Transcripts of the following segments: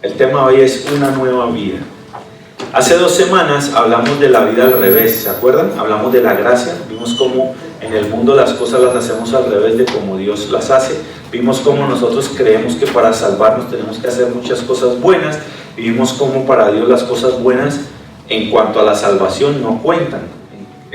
El tema hoy es una nueva vida. Hace 2 semanas hablamos de la vida al revés, ¿se acuerdan? Hablamos de la gracia, vimos cómo en el mundo las cosas las hacemos al revés de como Dios las hace. Vimos cómo nosotros creemos que para salvarnos tenemos que hacer muchas cosas buenas, y vimos cómo para Dios las cosas buenas en cuanto a la salvación no cuentan.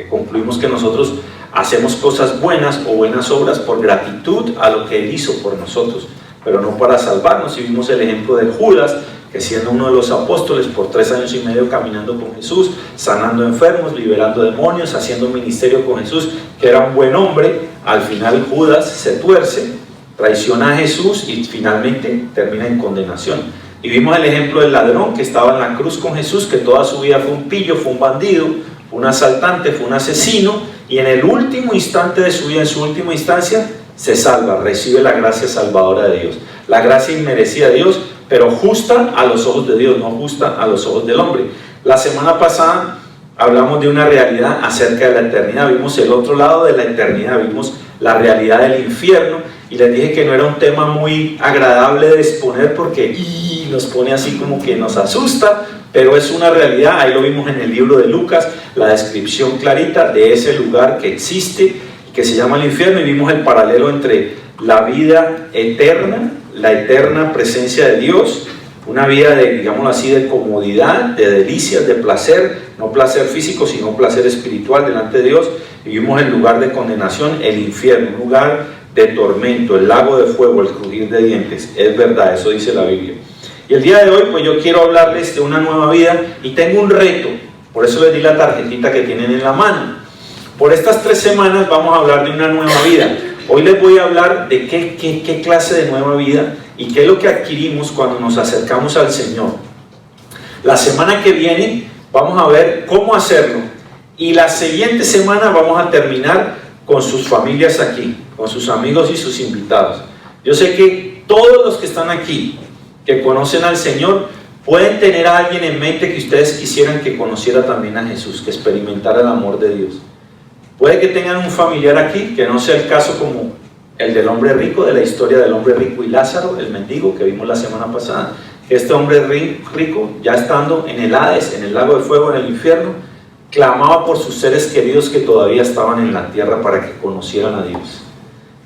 Concluimos que nosotros hacemos cosas buenas o buenas obras por gratitud a lo que Él hizo por nosotros, pero no para salvarnos. Y vimos el ejemplo de Judas, que siendo uno de los apóstoles por 3 años y medio caminando con Jesús, sanando enfermos, liberando demonios, haciendo ministerio con Jesús, que era un buen hombre, al final Judas se tuerce, traiciona a Jesús y finalmente termina en condenación. Y vimos el ejemplo del ladrón que estaba en la cruz con Jesús, que toda su vida fue un pillo, fue un bandido, fue un asaltante, fue un asesino, y en el último instante de su vida, en su última instancia, se salva, recibe la gracia salvadora de Dios, la gracia inmerecida de Dios, pero justa a los ojos de Dios, no justa a los ojos del hombre. La semana pasada hablamos de una realidad acerca de la eternidad, vimos el otro lado de la eternidad, vimos la realidad del infierno, y les dije que no era un tema muy agradable de exponer porque nos pone así como que nos asusta, pero es una realidad. Ahí lo vimos en el libro de Lucas, la descripción clarita de ese lugar que existe y que se llama el infierno, y vimos el paralelo entre la vida eterna, la eterna presencia de Dios, una vida de, digámoslo así, de comodidad, de delicias, de placer, no placer físico, sino placer espiritual delante de Dios, y vimos el lugar de condenación, el infierno, un lugar de tormento, el lago de fuego, el crujir de dientes. Es verdad, eso dice la Biblia. Y el día de hoy, pues yo quiero hablarles de una nueva vida, y tengo un reto, por eso les di la tarjetita que tienen en la mano. Por estas 3 semanas vamos a hablar de una nueva vida. Hoy les voy a hablar de qué clase de nueva vida y qué es lo que adquirimos cuando nos acercamos al Señor. La semana que viene vamos a ver cómo hacerlo, y la siguiente semana vamos a terminar con sus familias aquí, con sus amigos y sus invitados. Yo sé que todos los que están aquí, que conocen al Señor, pueden tener a alguien en mente que ustedes quisieran que conociera también a Jesús, que experimentara el amor de Dios. Puede que tengan un familiar aquí, que no sea el caso como el del hombre rico, de la historia del hombre rico y Lázaro, el mendigo que vimos la semana pasada. Este hombre rico, ya estando en el Hades, en el lago de fuego, en el infierno, clamaba por sus seres queridos que todavía estaban en la tierra para que conocieran a Dios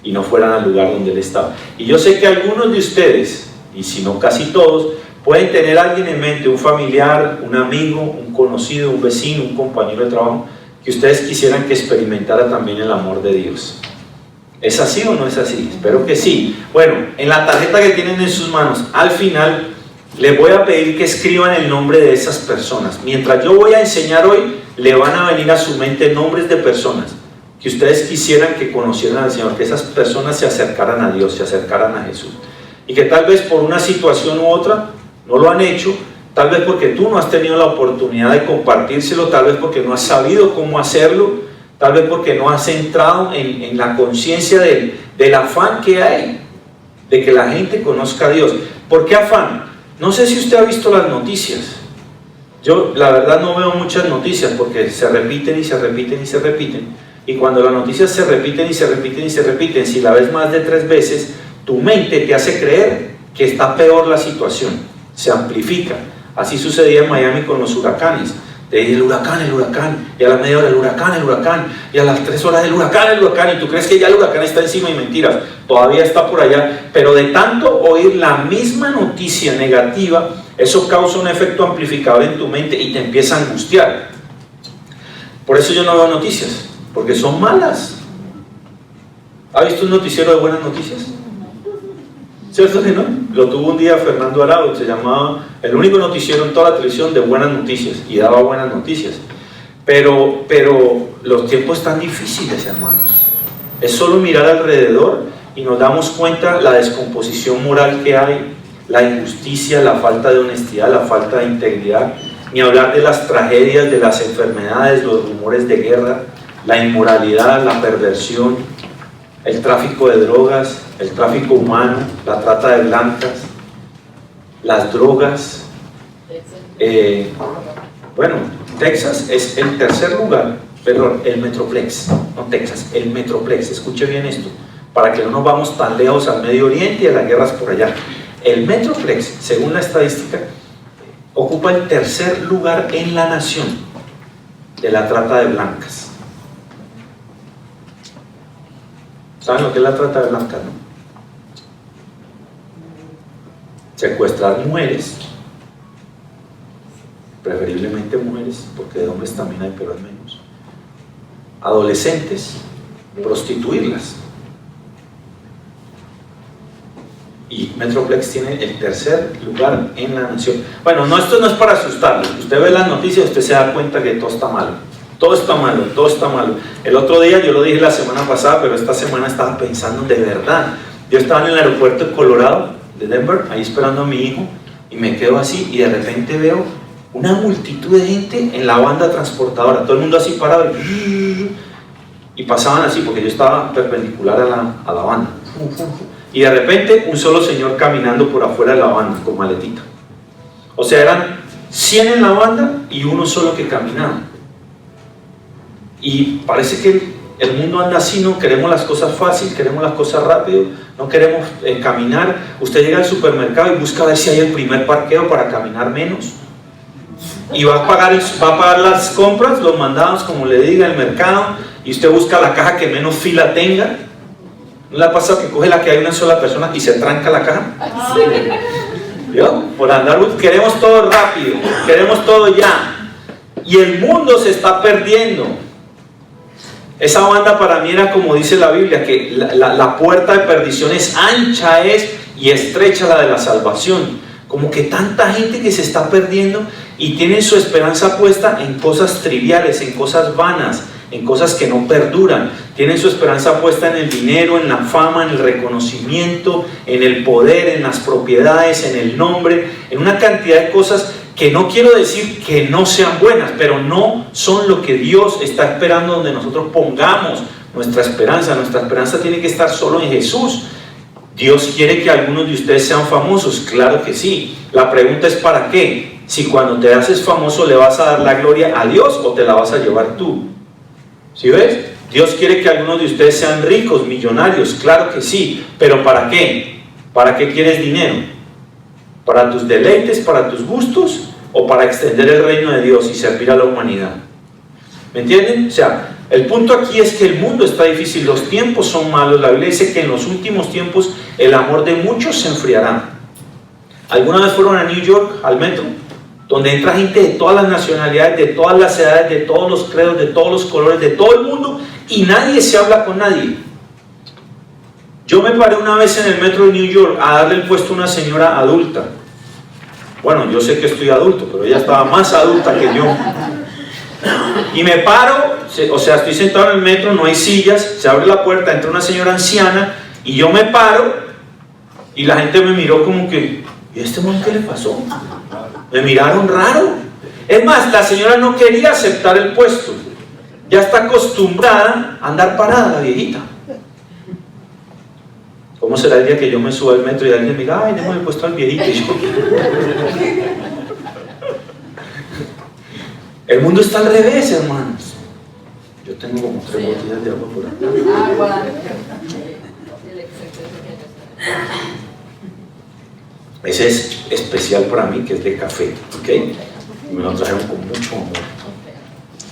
y no fueran al lugar donde Él estaba. Y yo sé que algunos de ustedes, y si no casi todos, pueden tener a alguien en mente, un familiar, un amigo, un conocido, un vecino, un compañero de trabajo, que ustedes quisieran que experimentara también el amor de Dios. ¿Es así o no es así? Espero que sí. Bueno, en la tarjeta que tienen en sus manos, al final les voy a pedir que escriban el nombre de esas personas. Mientras yo voy a enseñar hoy, le van a venir a su mente nombres de personas que ustedes quisieran que conocieran al Señor, que esas personas se acercaran a Dios, se acercaran a Jesús, y que tal vez por una situación u otra no lo han hecho, tal vez porque tú no has tenido la oportunidad de compartírselo, tal vez porque no has sabido cómo hacerlo, tal vez porque no has entrado en la conciencia del afán que hay de que la gente conozca a Dios. ¿Por qué afán? No sé si usted ha visto las noticias. Yo la verdad no veo muchas noticias porque se repiten y se repiten y se repiten, y cuando las noticias se repiten y se repiten y se repiten, si la ves más de 3 veces, tu mente te hace creer que está peor la situación, se amplifica. Así sucedía en Miami con los huracanes. Te dije el huracán, y a la media hora el huracán, y a las 3 horas el huracán, y tú crees que ya el huracán está encima, y mentiras, todavía está por allá. Pero de tanto oír la misma noticia negativa, eso causa un efecto amplificador en tu mente y te empieza a angustiar. Por eso yo no veo noticias, porque son malas. ¿Ha visto un noticiero de buenas noticias? ¿Cierto que no? Lo tuvo un día Fernando Arau, se llamaba el único noticiero en toda la televisión de buenas noticias, y daba buenas noticias. Pero los tiempos están difíciles, hermanos. Es solo mirar alrededor y nos damos cuenta la descomposición moral que hay, la injusticia, la falta de honestidad, la falta de integridad, ni hablar de las tragedias, de las enfermedades, los rumores de guerra, la inmoralidad, la perversión, el tráfico de drogas, el tráfico humano, la trata de blancas, las drogas. Bueno, Texas es el tercer lugar, perdón, el Metroplex, no Texas, el Metroplex, escuche bien esto, para que no nos vamos tan lejos al Medio Oriente y a las guerras por allá. El Metroplex, según la estadística, ocupa el tercer lugar en la nación de la trata de blancas. ¿Saben lo que es la trata de blancas, no? Secuestrar mujeres, preferiblemente mujeres, porque de hombres también hay, pero al menos. Adolescentes, prostituirlas. Y Metroplex tiene el tercer lugar en la nación. Bueno, no, esto no es para asustarlos. Usted ve las noticias, usted se da cuenta que todo está malo. Todo está malo, todo está malo. El otro día, yo lo dije la semana pasada, pero esta semana estaba pensando de verdad. Yo estaba en el aeropuerto de Colorado, de Denver, ahí esperando a mi hijo, y me quedo así, y de repente veo una multitud de gente en la banda transportadora, todo el mundo así parado, y pasaban así, porque yo estaba perpendicular a la banda. Y de repente un solo señor caminando por afuera de la banda con maletita. O sea, eran 100 en la banda y uno solo que caminaba. Y parece que el mundo anda así, no queremos las cosas fáciles, queremos las cosas rápido, no queremos caminar. Usted llega al supermercado y busca a ver si hay el primer parqueo para caminar menos. Y va a pagar las compras, los mandados, como le diga, el mercado, y usted busca la caja que menos fila tenga. ¿No le ha pasado que coge la que hay una sola persona y se tranca la caja? ¿Yo? Por andar, queremos todo rápido, queremos todo ya. Y el mundo se está perdiendo. Esa banda para mí era como dice la Biblia, que la puerta de perdición es ancha y estrecha la de la salvación. Como que tanta gente que se está perdiendo y tiene su esperanza puesta en cosas triviales, en cosas vanas, en cosas que no perduran. Tienen su esperanza puesta en el dinero, en la fama, en el reconocimiento, en el poder, en las propiedades, en el nombre, en una cantidad de cosas que no quiero decir que no sean buenas, pero no son lo que Dios está esperando donde nosotros pongamos nuestra esperanza. Nuestra esperanza tiene que estar solo en Jesús. ¿Dios quiere que algunos de ustedes sean famosos? Claro que sí. La pregunta es ¿para qué? Si cuando te haces famoso le vas a dar la gloria a Dios o te la vas a llevar tú. ¿Sí ves? Dios quiere que algunos de ustedes sean ricos, millonarios, claro que sí, pero ¿para qué? ¿Para qué quieres dinero? ¿Para tus deleites, para tus gustos o para extender el reino de Dios y servir a la humanidad? ¿Me entienden? O sea, el punto aquí es que el mundo está difícil, los tiempos son malos. La Biblia dice que en los últimos tiempos el amor de muchos se enfriará. ¿Alguna vez fueron a New York, al metro? Donde entra gente de todas las nacionalidades, de todas las edades, de todos los credos, de todos los colores, de todo el mundo, y nadie se habla con nadie. Yo me paré una vez en el metro de New York a darle el puesto a una señora adulta. Bueno, yo sé que estoy adulto, pero ella estaba más adulta que yo. Y me paro, o sea, estoy sentado en el metro, no hay sillas, se abre la puerta, entra una señora anciana, y yo me paro, y la gente me miró como que, ¿y a este man qué le pasó? Me miraron raro. Es más, la señora no quería aceptar el puesto. Ya está acostumbrada a andar parada, la viejita. ¿Cómo será el día que yo me suba al metro y alguien me diga, ay, déjame el puesto al viejito? Y yo... El mundo está al revés, hermanos. Yo tengo como 3 botellas de agua por acá. Ese es especial para mí, que es de café, ¿ok? Y me lo trajeron con mucho amor.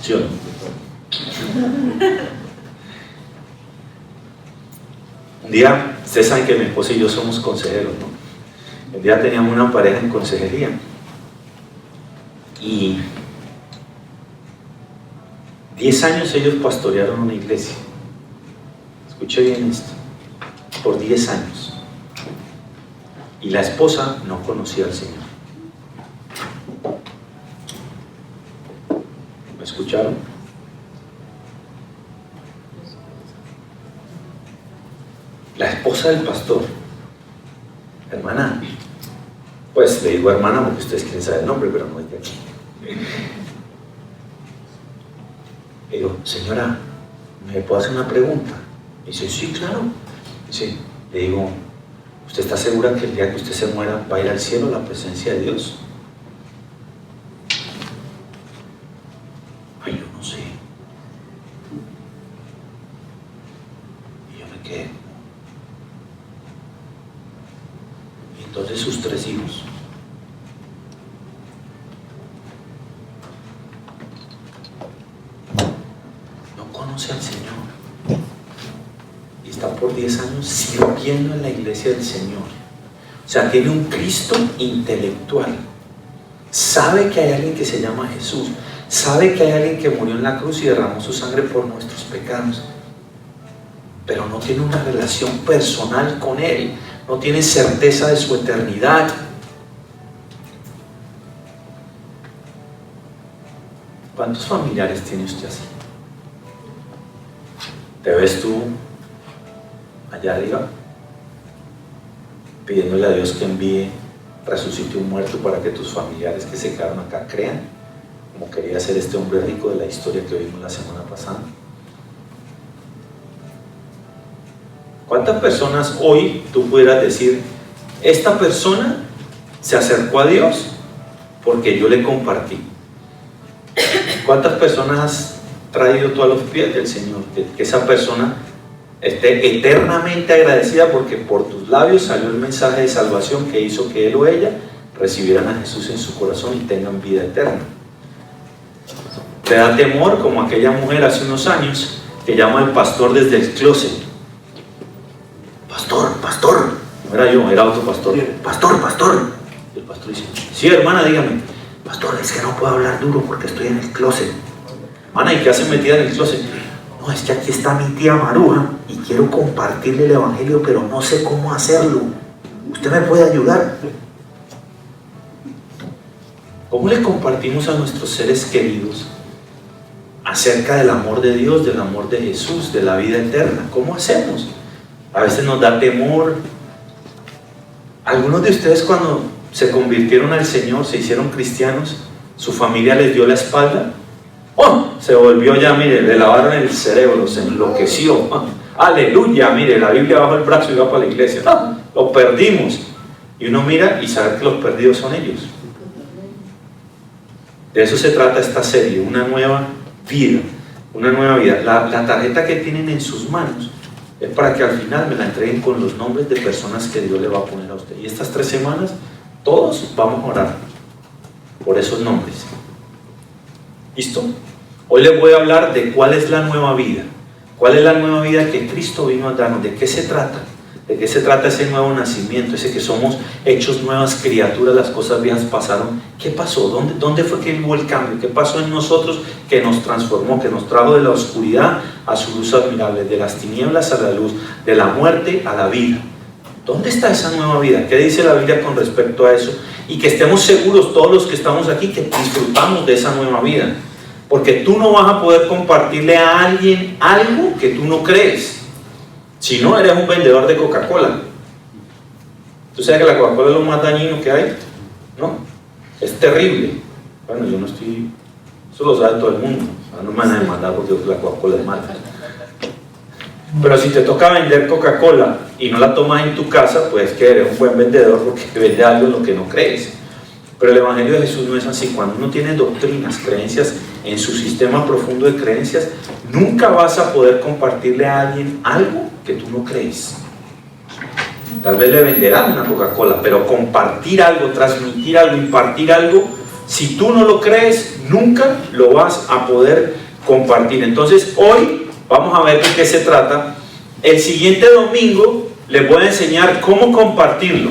¿Sí o no? Un día, ustedes saben que mi esposa y yo somos consejeros, ¿no? Un día teníamos una pareja en consejería y 10 años ellos pastorearon una iglesia. Escuche bien esto, por 10 años. Y la esposa no conocía al Señor. ¿Me escucharon? La esposa del pastor, hermana, pues le digo hermana porque ustedes quieren saber el nombre, pero no es de aquí. Le digo, señora, ¿me puedo hacer una pregunta? Y dice, sí, claro. Dice, le digo, ¿usted está segura que el día que usted se muera va a ir al cielo a la presencia de Dios? Ay, yo no sé. Y yo me quedé. Y entonces sus 3 hijos. No conoce al Señor. Y está por 10 años sirviendo en la iglesia del Señor. O sea, tiene un Cristo intelectual. Sabe que hay alguien que se llama Jesús. Sabe que hay alguien que murió en la cruz y derramó su sangre por nuestros pecados. Pero no tiene una relación personal con Él. No tiene certeza de su eternidad. ¿Cuántos familiares tiene usted así? ¿Te ves tú allá arriba pidiéndole a Dios que resucite un muerto para que tus familiares que se quedaron acá crean, como quería hacer este hombre rico de la historia que vimos la semana pasada? ¿Cuántas personas hoy tú pudieras decir, esta persona se acercó a Dios porque yo le compartí? ¿Cuántas personas has traído tú a los pies del Señor? Que esa persona esté eternamente agradecida porque por tus labios salió el mensaje de salvación que hizo que él o ella recibieran a Jesús en su corazón y tengan vida eterna. Te da temor como aquella mujer hace unos años que llama al pastor desde el closet. Pastor, no era yo, era otro pastor. Pastor. Y el pastor dice, sí, hermana, dígame. Pastor, es que no puedo hablar duro porque estoy en el closet. Hermana, ¿y qué hace metida en el closet? No, es que aquí está mi tía Maruja y quiero compartirle el evangelio, pero no sé cómo hacerlo. ¿Usted me puede ayudar? ¿Cómo le compartimos a nuestros seres queridos acerca del amor de Dios, del amor de Jesús, de la vida eterna? ¿Cómo hacemos? A veces nos da temor. Algunos de ustedes cuando se convirtieron al Señor, se hicieron cristianos, su familia les dio la espalda. ¡Oh! Se volvió ya, mire, le lavaron el cerebro, se enloqueció. ¡Oh! ¡Aleluya! Mire, la Biblia bajo el brazo y va para la iglesia. ¡Oh! Lo perdimos. Y uno mira y sabe que los perdidos son ellos. De eso se trata esta serie, una nueva vida. Una nueva vida. La tarjeta que tienen en sus manos es para que al final me la entreguen con los nombres de personas que Dios le va a poner a usted. Y estas 3 semanas, todos vamos a orar por esos nombres. ¿Listo? Hoy les voy a hablar de cuál es la nueva vida. ¿Cuál es la nueva vida que Cristo vino a darnos? ¿De qué se trata? ¿De qué se trata ese nuevo nacimiento? Ese que somos hechos nuevas criaturas, las cosas viejas pasaron. ¿Qué pasó? ¿Dónde fue que hubo el cambio? ¿Qué pasó en nosotros que nos transformó, que nos trajo de la oscuridad a su luz admirable, de las tinieblas a la luz, de la muerte a la vida? ¿Dónde está esa nueva vida? ¿Qué dice la Biblia con respecto a eso? Y que estemos seguros todos los que estamos aquí que disfrutamos de esa nueva vida. Porque tú no vas a poder compartirle a alguien algo que tú no crees. Si no, eres un vendedor de Coca-Cola. ¿Tú sabes que la Coca-Cola es lo más dañino que hay? ¿No? Es terrible. Bueno, yo no estoy... Eso lo sabe todo el mundo. No me van a demandar porque la Coca-Cola es mala. Pero si te toca vender Coca-Cola y no la tomas en tu casa, pues que eres un buen vendedor porque te vende algo en lo que no crees. Pero el Evangelio de Jesús no es así. Cuando uno tiene doctrinas, creencias en su sistema profundo de creencias, nunca vas a poder compartirle a alguien algo que tú no crees. Tal vez le venderán una Coca-Cola, pero compartir algo, transmitir algo, impartir algo, si tú no lo crees, nunca lo vas a poder compartir. Entonces hoy vamos a ver de qué se trata. El siguiente domingo les voy a enseñar cómo compartirlo,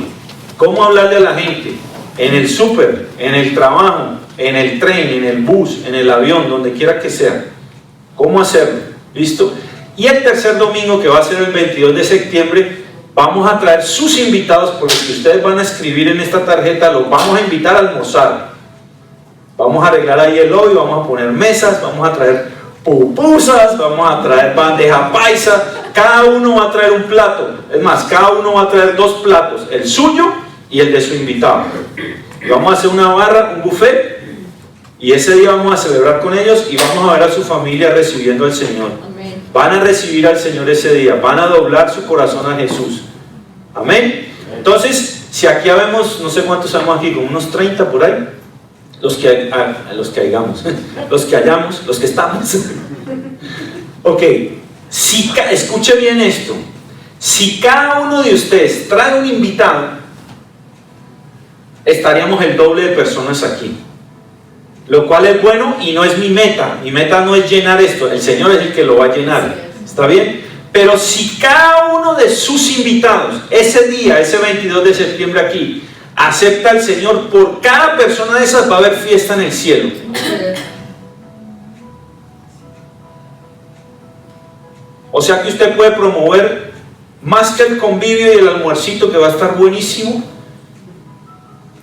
cómo hablarle a la gente, en el súper, en el trabajo, en el tren, en el bus, en el avión, donde quiera que sea. ¿Cómo hacerlo? ¿Listo? Y el tercer domingo, que va a ser el 22 de septiembre, vamos a traer sus invitados, por los que ustedes van a escribir en esta tarjeta, los vamos a invitar a almorzar. Vamos a arreglar ahí el lobby, vamos a poner mesas, vamos a traer pupusas, vamos a traer bandeja paisa, cada uno va a traer un plato. Es más, cada uno va a traer 2 platos, el suyo y el de su invitado. Y vamos a hacer una barra, un buffet, y ese día vamos a celebrar con ellos y vamos a ver a su familia recibiendo al Señor. Amén. Van a recibir al Señor ese día, van a doblar su corazón a Jesús. Amén. Entonces, si aquí habemos, no sé cuántos estamos aquí, como unos 30 por ahí, los que hayamos, los que estamos. Ok, escuche bien esto. Si cada uno de ustedes trae un invitado, estaríamos el doble de personas aquí. Lo cual es bueno y no es mi meta. Mi meta no es llenar esto. El Señor es el que lo va a llenar. ¿Está bien? Pero si cada uno de sus invitados, ese día, ese 22 de septiembre aquí, acepta al Señor, por cada persona de esas va a haber fiesta en el cielo. O sea que usted puede promover más que el convivio y el almuercito, que va a estar buenísimo,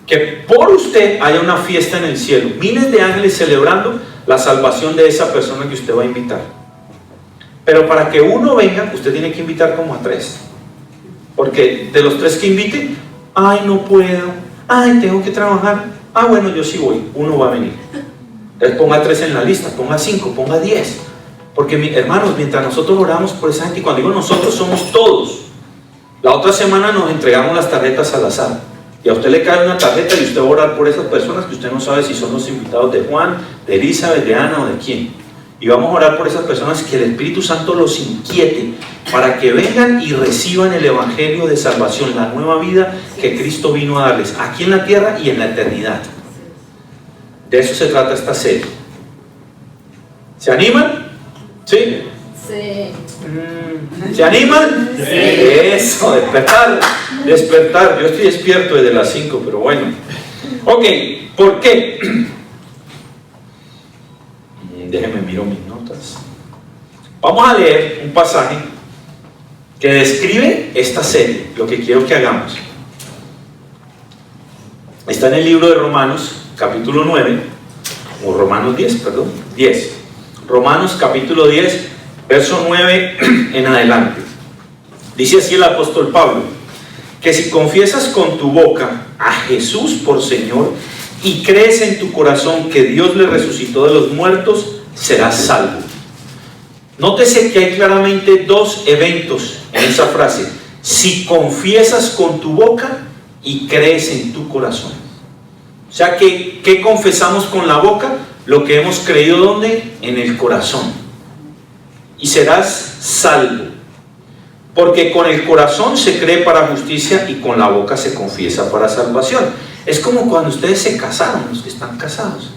que por usted haya una fiesta en el cielo, miles de ángeles celebrando la salvación de esa persona que usted va a invitar. Pero para que uno venga, usted tiene que invitar como a 3, porque de los 3 que invite, ay, no puedo, ay, tengo que trabajar, bueno, yo sí voy, uno va a venir. Entonces ponga 3 en la lista, ponga 5, ponga 10, porque hermanos, mientras nosotros oramos por esa gente, y cuando digo nosotros, somos todos. La otra semana nos entregamos las tarjetas al azar, y a usted le cae una tarjeta y usted va a orar por esas personas que usted no sabe si son los invitados de Juan, de Elizabeth, de Ana o de quién. Y vamos a orar por esas personas, que el Espíritu Santo los inquiete para que vengan y reciban el Evangelio de salvación, la nueva vida que Cristo vino a darles aquí en la tierra y en la eternidad. De eso se trata esta serie. ¿Se animan? ¿Sí? Sí. ¿Se animan? Sí. Eso, despertar, despertar. Yo estoy despierto desde las 5, pero bueno. Ok, ¿por qué? Déjenme miro mis notas. Vamos a leer un pasaje que describe esta serie, lo que quiero que hagamos. Está en el libro de Romanos, capítulo 9, o Romanos 10, perdón, 10. Romanos capítulo 10, verso 9 en adelante. Dice así el apóstol Pablo, que si confiesas con tu boca a Jesús por Señor y crees en tu corazón que Dios le resucitó de los muertos, serás salvo. Nótese que hay claramente 2 eventos en esa frase: si confiesas con tu boca y crees en tu corazón. O sea que, ¿qué confesamos con la boca? Lo que hemos creído, ¿dónde? En el corazón. Y serás salvo, porque con el corazón se cree para justicia y con la boca se confiesa para salvación. Es como cuando ustedes se casaron, los que están casados.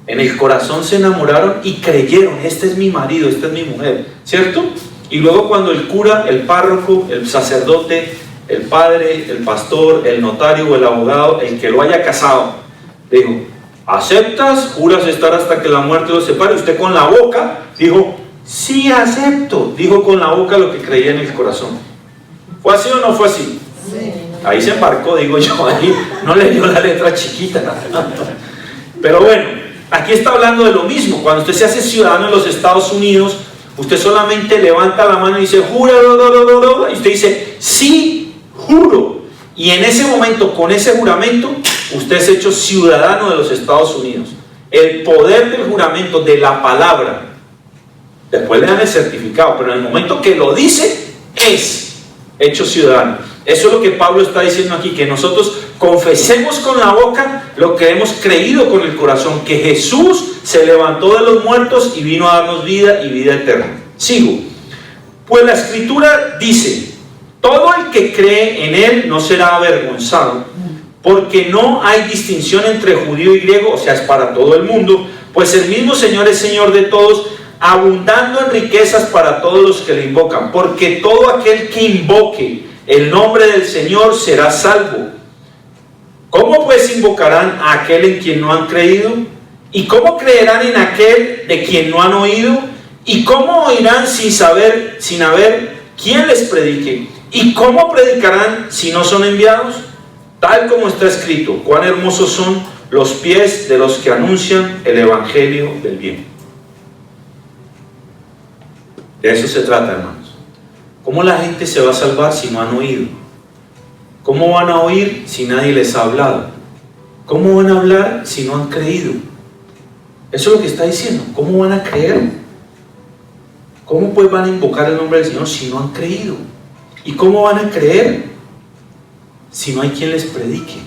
En el corazón se enamoraron y creyeron, este es mi marido, esta es mi mujer, ¿cierto? Y luego cuando el cura, el párroco, el sacerdote, el padre, el pastor, el notario o el abogado, el que lo haya casado, dijo, ¿aceptas? ¿Juras estar hasta que la muerte los separe? Usted con la boca dijo, sí acepto. Dijo con la boca lo que creía en el corazón. ¿Fue así o no fue así? Sí. Ahí se embarcó, digo yo, ahí no leyó la letra chiquita. Pero bueno, aquí está hablando de lo mismo. Cuando usted se hace ciudadano en los Estados Unidos, usted solamente levanta la mano y dice, jura, y usted dice, sí, juro. Y en ese momento, con ese juramento, usted es hecho ciudadano de los Estados Unidos. El poder del juramento, de la palabra, después le dan el certificado, pero en el momento que lo dice, es hecho ciudadano. Eso es lo que Pablo está diciendo aquí, que nosotros confesemos con la boca lo que hemos creído con el corazón, que Jesús se levantó de los muertos y vino a darnos vida y vida eterna. Sigo. Pues la Escritura dice, todo el que cree en Él no será avergonzado, porque no hay distinción entre judío y griego, o sea, es para todo el mundo, pues el mismo Señor es Señor de todos, abundando en riquezas para todos los que le invocan, porque todo aquel que invoque el nombre del Señor será salvo. ¿Cómo pues invocarán a aquel en quien no han creído? ¿Y cómo creerán en aquel de quien no han oído? ¿Y cómo oirán sin haber quien les predique? ¿Y cómo predicarán si no son enviados? Tal como está escrito, cuán hermosos son los pies de los que anuncian el evangelio del bien. De eso se trata, hermanos. ¿Cómo la gente se va a salvar si no han oído? ¿Cómo van a oír si nadie les ha hablado? ¿Cómo van a hablar si no han creído? Eso es lo que está diciendo. ¿Cómo van a creer? ¿Cómo pues van a invocar el nombre del Señor si no han creído? ¿Y cómo van a creer si no hay quien les predique?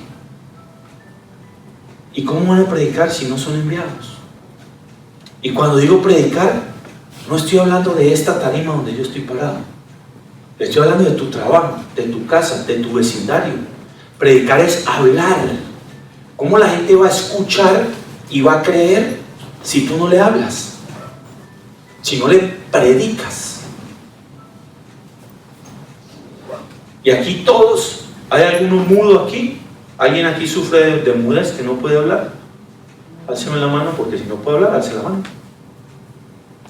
¿Y cómo van a predicar si no son enviados? Y cuando digo predicar, no estoy hablando de esta tarima donde yo estoy parado. Estoy hablando de tu trabajo, de tu casa, de tu vecindario. Predicar es hablar ¿Cómo la gente va a escuchar y va a creer si tú no le hablas? Si no le predicas. Y aquí todos, ¿hay alguno mudo aquí? ¿Alguien aquí sufre de mudez que no puede hablar? Álceme la mano, porque si no puede hablar, alce la mano.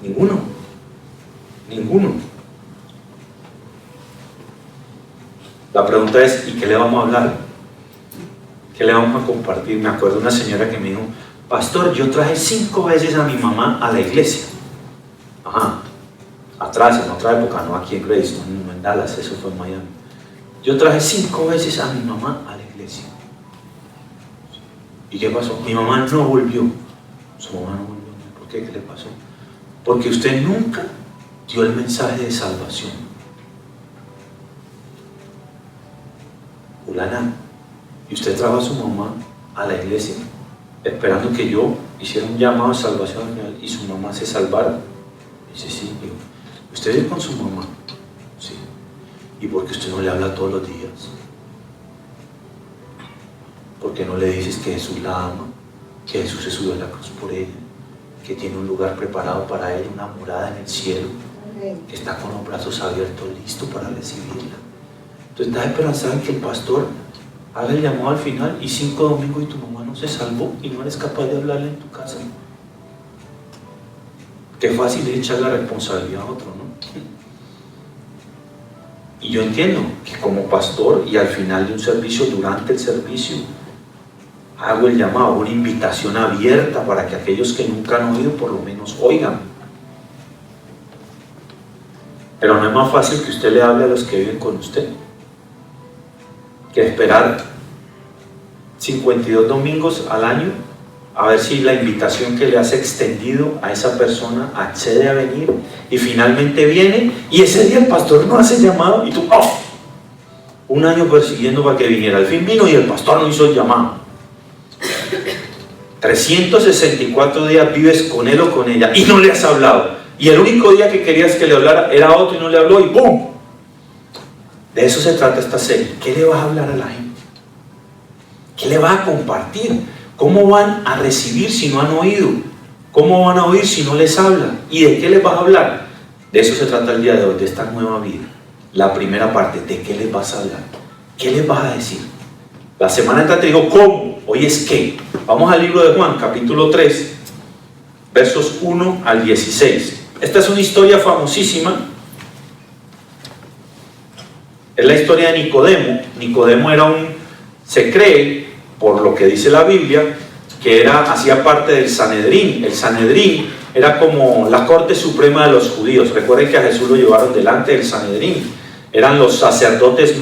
Ninguno. La pregunta es, ¿y qué le vamos a hablar? ¿Qué le vamos a compartir? Me acuerdo de una señora que me dijo, pastor, yo traje 5 veces a mi mamá a la iglesia. Ajá, atrás, en otra época, no aquí en Grace, no en Dallas, eso fue en Miami. Yo traje 5 veces a mi mamá a la iglesia. ¿Y qué pasó? Mi mamá no volvió. Su mamá no volvió. ¿Por qué? ¿Qué le pasó? Porque usted nunca dio el mensaje de salvación. Ulana, y usted trajo a su mamá a la iglesia esperando que yo hiciera un llamado de salvación y su mamá se salvara. Dice, sí, digo, ¿usted vive con su mamá? Sí. ¿Y por qué usted no le habla todos los días? ¿Por qué no le dices que Jesús la ama? Que Jesús se subió a la cruz por ella, que tiene un lugar preparado para ella, una morada en el cielo, que está con los brazos abiertos, listo para recibirla. Entonces estás esperanzado en que el pastor haga el llamado al final y 5 domingos y tu mamá no se salvó y no eres capaz de hablarle en tu casa. Qué fácil es echar la responsabilidad a otro, ¿no? Y yo entiendo que como pastor y al final de un servicio, durante el servicio, hago el llamado, una invitación abierta para que aquellos que nunca han oído por lo menos oigan. Pero no es más fácil que usted le hable a los que viven con usted que esperar 52 domingos al año a ver si la invitación que le has extendido a esa persona accede a venir y finalmente viene y ese día el pastor no hace llamado y tú, ¡oh! Un año persiguiendo para que viniera. Al fin vino y el pastor no hizo el llamado. 364 días vives con él o con ella y no le has hablado. Y el único día que querías que le hablara era otro y no le habló y ¡pum! De eso se trata esta serie. ¿Qué le vas a hablar a la gente? ¿Qué le vas a compartir? ¿Cómo van a recibir si no han oído? ¿Cómo van a oír si no les habla? ¿Y de qué les vas a hablar? De eso se trata el día de hoy, de esta nueva vida. La primera parte, ¿de qué les vas a hablar? ¿Qué les vas a decir? La semana entrante te digo ¿cómo? Hoy es ¿qué? Vamos al libro de Juan, capítulo 3, versos 1 al 16. Esta es una historia famosísima. Es la historia de Nicodemo. Nicodemo se cree, por lo que dice la Biblia, que hacía parte del Sanedrín. El Sanedrín era como la corte suprema de los judíos. Recuerden que a Jesús lo llevaron delante del Sanedrín. Eran los sacerdotes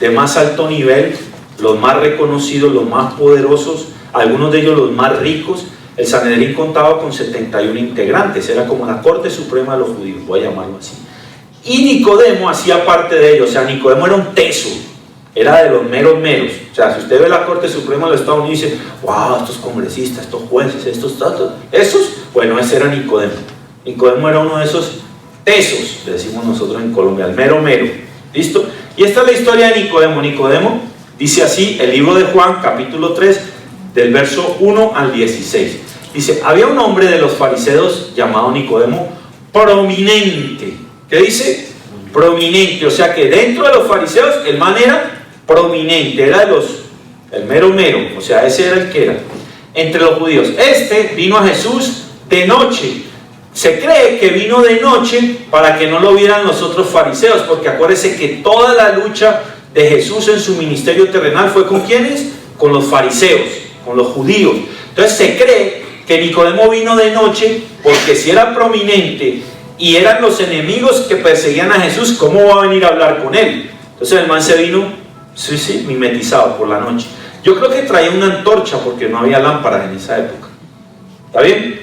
de más alto nivel, los más reconocidos, los más poderosos, algunos de ellos los más ricos. El Sanedrín contaba con 71 integrantes, era como la corte suprema de los judíos, voy a llamarlo así. Y Nicodemo hacía parte de ellos, o sea, Nicodemo era un teso, era de los meros meros. O sea, si usted ve la corte suprema de los Estados Unidos y dice, wow, estos congresistas, estos jueces, estos datos, esos, bueno, ese era Nicodemo. Nicodemo era uno de esos tesos, le decimos nosotros en Colombia, el mero mero. ¿Listo? Y esta es la historia de Nicodemo. Nicodemo dice así, el libro de Juan, capítulo 3, del verso 1 al 16. Dice, había un hombre de los fariseos llamado Nicodemo, prominente. ¿Qué dice? Prominente, o sea que dentro de los fariseos el man era prominente, era el mero mero, o sea, ese era el que era. Entre los judíos, este vino a Jesús de noche. Se cree que vino de noche para que no lo vieran los otros fariseos, porque acuérdense que toda la lucha de Jesús en su ministerio terrenal fue ¿con quiénes? Con los fariseos, con los judíos. Entonces se cree que Nicodemo vino de noche porque si era prominente y eran los enemigos que perseguían a Jesús, ¿cómo va a venir a hablar con él? Entonces el man se vino, sí, mimetizado por la noche. Yo creo que traía una antorcha porque no había lámparas en esa época. ¿Está bien?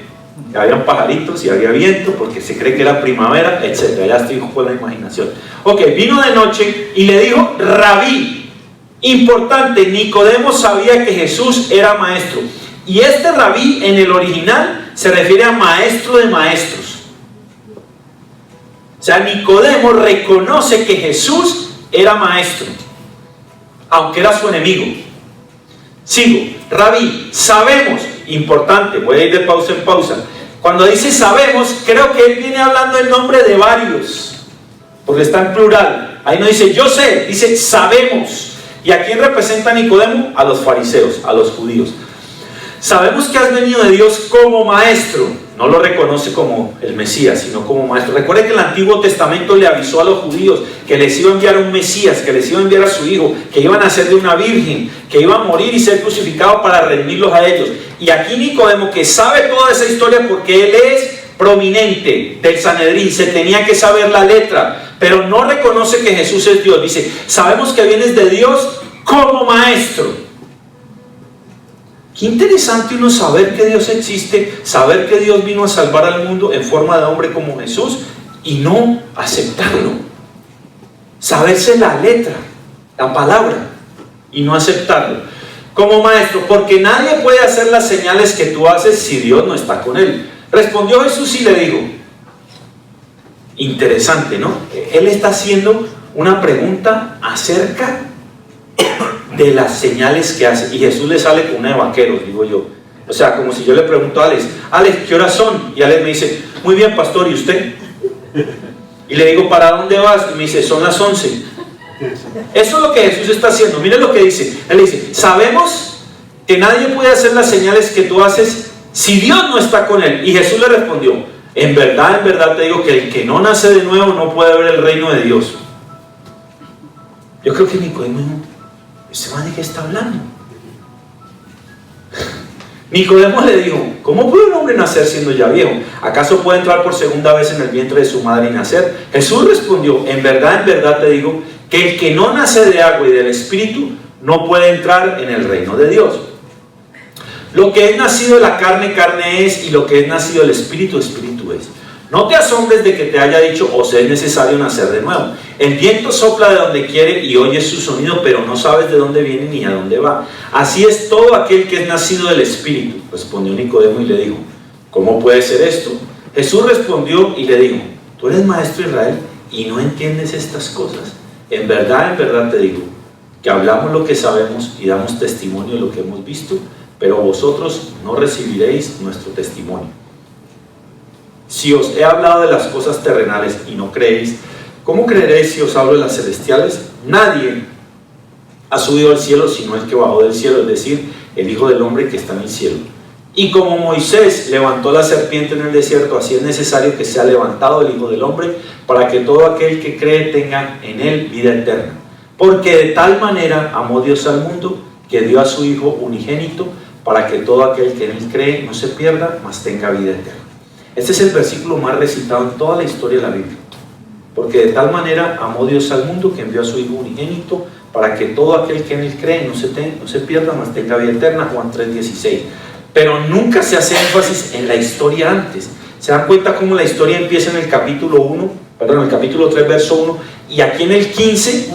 Habían pajaritos y había viento porque se cree que era primavera, etc. Ya estoy con la imaginación. Ok, vino de noche y le dijo, Rabí. Importante, Nicodemo sabía que Jesús era maestro. Y este Rabí en el original se refiere a maestro de maestros. O sea, Nicodemo reconoce que Jesús era maestro, aunque era su enemigo. Sigo. Rabí, sabemos, importante, voy a ir de pausa en pausa. Cuando dice sabemos, creo que él viene hablando en nombre de varios, porque está en plural. Ahí no dice yo sé, dice sabemos. ¿Y a quién representa Nicodemo? A los fariseos, a los judíos. Sabemos que has venido de Dios como maestro. No lo reconoce como el Mesías, sino como maestro. Recuerde que el Antiguo Testamento le avisó a los judíos que les iba a enviar un Mesías, que les iba a enviar a su hijo, que iban a ser de una virgen, que iba a morir y ser crucificado para redimirlos a ellos. Y aquí Nicodemo, que sabe toda esa historia porque él es prominente del Sanedrín, se tenía que saber la letra, pero no reconoce que Jesús es Dios. Dice, sabemos que vienes de Dios como maestro. Qué interesante uno saber que Dios existe, saber que Dios vino a salvar al mundo en forma de hombre como Jesús y no aceptarlo. Saberse la letra, la palabra y no aceptarlo. Como maestro, porque nadie puede hacer las señales que tú haces si Dios no está con él. Respondió Jesús y le dijo, interesante, ¿no? Él está haciendo una pregunta acerca de las señales que hace, y Jesús le sale con una de vaqueros, digo yo. O sea, como si yo le pregunto a Alex, ¿qué horas son? Y Alex me dice, muy bien, pastor, ¿y usted? Y le digo, ¿para dónde vas? Y me dice, son las 11. Eso es lo que Jesús está haciendo. Miren lo que dice. Él dice, sabemos que nadie puede hacer las señales que tú haces si Dios no está con él. Y Jesús le respondió, en verdad te digo que el que no nace de nuevo no puede ver el reino de Dios. Yo creo que Nicodemo, ¿ese man de qué está hablando? Nicodemo le dijo, ¿cómo puede un hombre nacer siendo ya viejo? ¿Acaso puede entrar por segunda vez en el vientre de su madre y nacer? Jesús respondió, en verdad te digo que el que no nace de agua y del Espíritu no puede entrar en el reino de Dios. Lo que es nacido de la carne, carne es, y lo que es nacido del Espíritu, Espíritu es. No te asombres de que te haya dicho, os es necesario nacer de nuevo. El viento sopla de donde quiere y oyes su sonido, pero no sabes de dónde viene ni a dónde va. Así es todo aquel que es nacido del Espíritu. Respondió Nicodemo y le dijo, ¿cómo puede ser esto? Jesús respondió y le dijo, tú eres maestro de Israel y no entiendes estas cosas. En verdad te digo, que hablamos lo que sabemos y damos testimonio de lo que hemos visto, pero vosotros no recibiréis nuestro testimonio. Si os he hablado de las cosas terrenales y no creéis, ¿cómo creeréis si os hablo de las celestiales? Nadie ha subido al cielo sino el que bajó del cielo, es decir, el Hijo del Hombre que está en el cielo. Y como Moisés levantó la serpiente en el desierto, así es necesario que sea levantado el Hijo del Hombre, para que todo aquel que cree tenga en él vida eterna. Porque de tal manera amó Dios al mundo, que dio a su Hijo unigénito, para que todo aquel que en él cree no se pierda, mas tenga vida eterna. Este es el versículo más recitado en toda la historia de la Biblia. Porque de tal manera amó Dios al mundo, que envió a su Hijo unigénito, para que todo aquel que en él cree no se pierda, mas tenga vida eterna. Juan 3:16. Pero nunca se hace énfasis en la historia antes. ¿Se dan cuenta cómo la historia empieza en el capítulo 3, verso 1, y aquí en el 15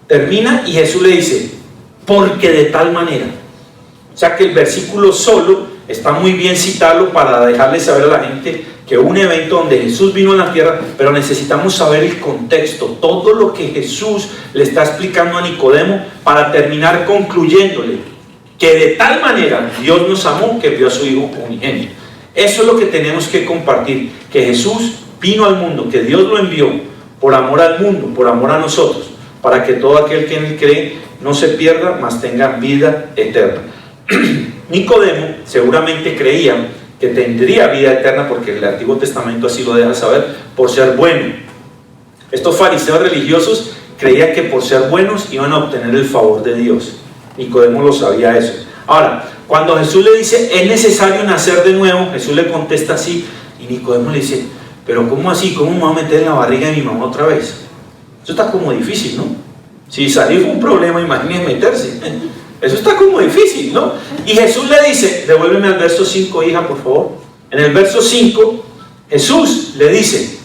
termina y Jesús le dice, porque de tal manera? O sea que el versículo solo está muy bien citarlo para dejarle saber a la gente que hubo un evento donde Jesús vino a la tierra, pero necesitamos saber el contexto, todo lo que Jesús le está explicando a Nicodemo, para terminar concluyéndole que de tal manera Dios nos amó que envió a su Hijo unigénito. Eso es lo que tenemos que compartir, que Jesús vino al mundo, que Dios lo envió por amor al mundo, por amor a nosotros, para que todo aquel que en él cree no se pierda, mas tenga vida eterna. Nicodemo seguramente creía que tendría vida eterna, porque el Antiguo Testamento así lo deja saber, por ser bueno. Estos fariseos religiosos creían que por ser buenos iban a obtener el favor de Dios. Nicodemo lo sabía eso. Ahora, cuando Jesús le dice, es necesario nacer de nuevo, Jesús le contesta así, y Nicodemo le dice, pero ¿cómo así? ¿Cómo me voy a meter en la barriga de mi mamá otra vez? Eso está como difícil, ¿no? Si salir fue un problema, imagínense meterse. Eso está como difícil, ¿no? Y Jesús le dice, devuélveme al verso 5, hija, por favor. En el verso 5, Jesús le dice,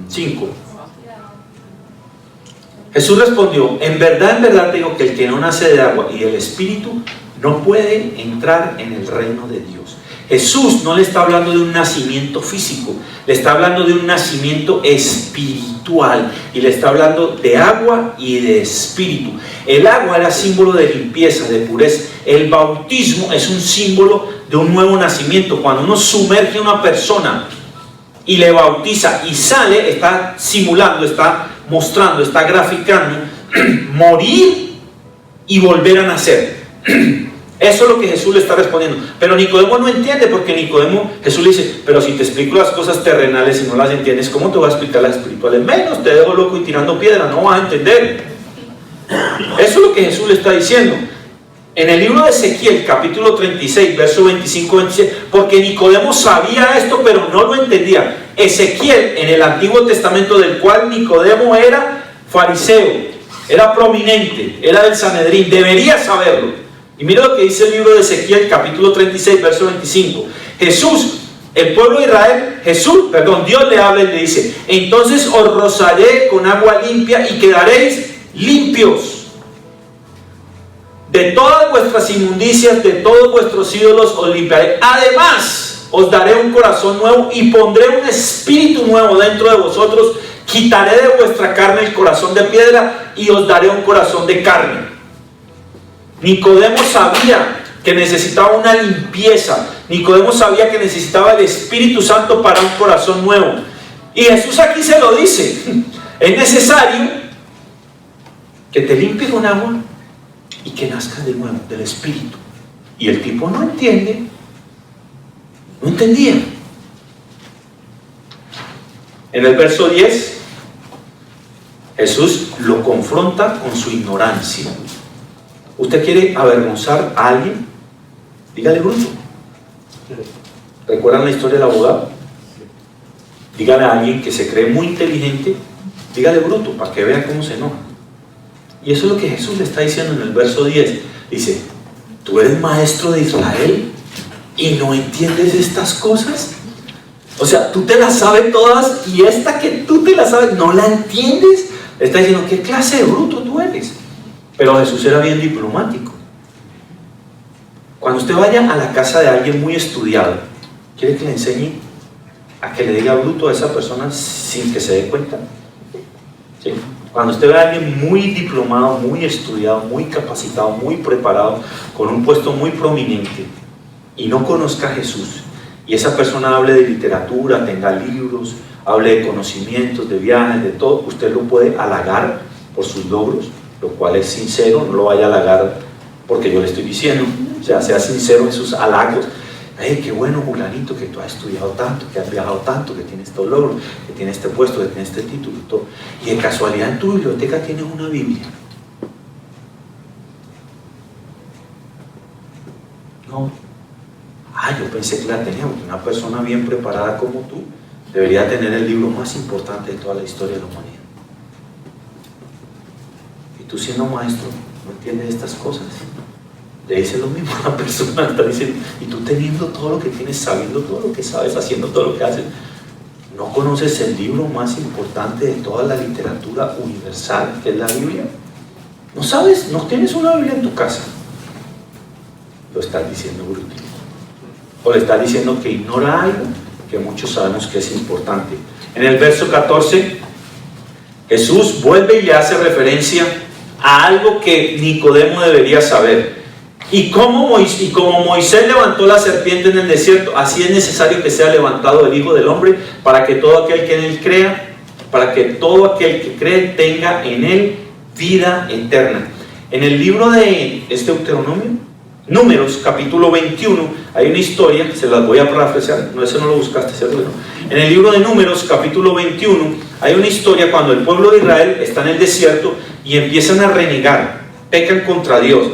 5. Jesús respondió, en verdad te digo que el que no nace de agua y del Espíritu no puede entrar en el reino de Dios. Jesús no le está hablando de un nacimiento físico, le está hablando de un nacimiento espiritual y le está hablando de agua y de espíritu. El agua era símbolo de limpieza, de pureza. El bautismo es un símbolo de un nuevo nacimiento. Cuando uno sumerge a una persona y le bautiza y sale, está simulando, está mostrando, está graficando morir y volver a nacer. Eso es lo que Jesús le está respondiendo. Pero Nicodemo no entiende, porque Nicodemo, Jesús le dice: pero si te explico las cosas terrenales y no las entiendes, ¿cómo te voy a explicar las espirituales? Menos te dejo loco y tirando piedra, no vas a entender. Eso es lo que Jesús le está diciendo. En el libro de Ezequiel, capítulo 36, verso 25-26, porque Nicodemo sabía esto, pero no lo entendía. Ezequiel, en el Antiguo Testamento, del cual Nicodemo era fariseo, era prominente, era del Sanedrín, debería saberlo. Y mira lo que dice el libro de Ezequiel, capítulo 36, verso 25. El pueblo de Israel, Dios le habla y le dice: entonces os rociaré con agua limpia y quedaréis limpios de todas vuestras inmundicias, de todos vuestros ídolos os limpiaré. Además, os daré un corazón nuevo y pondré un espíritu nuevo dentro de vosotros. Quitaré de vuestra carne el corazón de piedra y os daré un corazón de carne. Nicodemo sabía que necesitaba una limpieza. Nicodemo sabía que necesitaba el Espíritu Santo para un corazón nuevo. Y Jesús aquí se lo dice: es necesario que te limpies con agua y que nazcas de nuevo del Espíritu. Y el tipo no entiende, no entendía. En el verso 10, Jesús lo confronta con su ignorancia. ¿Usted quiere avergonzar a alguien? Dígale bruto. ¿Recuerdan la historia del abogado? Dígale a alguien que se cree muy inteligente, dígale bruto, para que vea cómo se enoja. Y eso es lo que Jesús le está diciendo en el verso 10. Dice: ¿tú eres maestro de Israel y no entiendes estas cosas? O sea, tú te las sabes todas, y esta que tú te la sabes, ¿no la entiendes? Le está diciendo: ¿qué clase de bruto tú eres? Pero Jesús era bien diplomático. Cuando usted vaya a la casa de alguien muy estudiado, ¿quiere que le enseñe a que le diga bruto a esa persona sin que se dé cuenta? ¿Sí? Cuando usted ve a alguien muy diplomado, muy estudiado, muy capacitado, muy preparado, con un puesto muy prominente, y no conozca a Jesús, y esa persona hable de literatura, tenga libros, hable de conocimientos, de viajes, de todo, usted lo puede halagar por sus logros, lo cual es sincero, no lo vaya a halagar porque yo le estoy diciendo, o sea, sea sincero en sus halagos. Hey, qué bueno, Julanito, que tú has estudiado tanto, que has viajado tanto, que tienes estos logros, que tienes este puesto, que tienes este título y todo. Y de casualidad en tu biblioteca tienes una Biblia. No. Yo pensé que la tenía, porque una persona bien preparada como tú debería tener el libro más importante de toda la historia de la humanidad. Y tú, siendo maestro, no entiendes estas cosas. Le dice lo mismo a la persona, está diciendo: y tú teniendo todo lo que tienes, sabiendo todo lo que sabes, haciendo todo lo que haces, ¿no conoces el libro más importante de toda la literatura universal, que es la Biblia? ¿No sabes? ¿No tienes una Biblia en tu casa? Lo estás diciendo bruto. O le estás diciendo que ignora algo que muchos sabemos que es importante. En el verso 14, Jesús vuelve y le hace referencia a algo que Nicodemo debería saber. Y como Moisés levantó la serpiente en el desierto, así es necesario que sea levantado el Hijo del Hombre, para que todo aquel que en él crea, para que todo aquel que cree tenga en él vida eterna. En el libro de Deuteronomio, Números, capítulo 21, hay una historia, se las voy a parafrasear, no, ese no lo buscaste, ¿cierto? No. En el libro de Números, capítulo 21, hay una historia cuando el pueblo de Israel está en el desierto y empiezan a renegar, pecan contra Dios.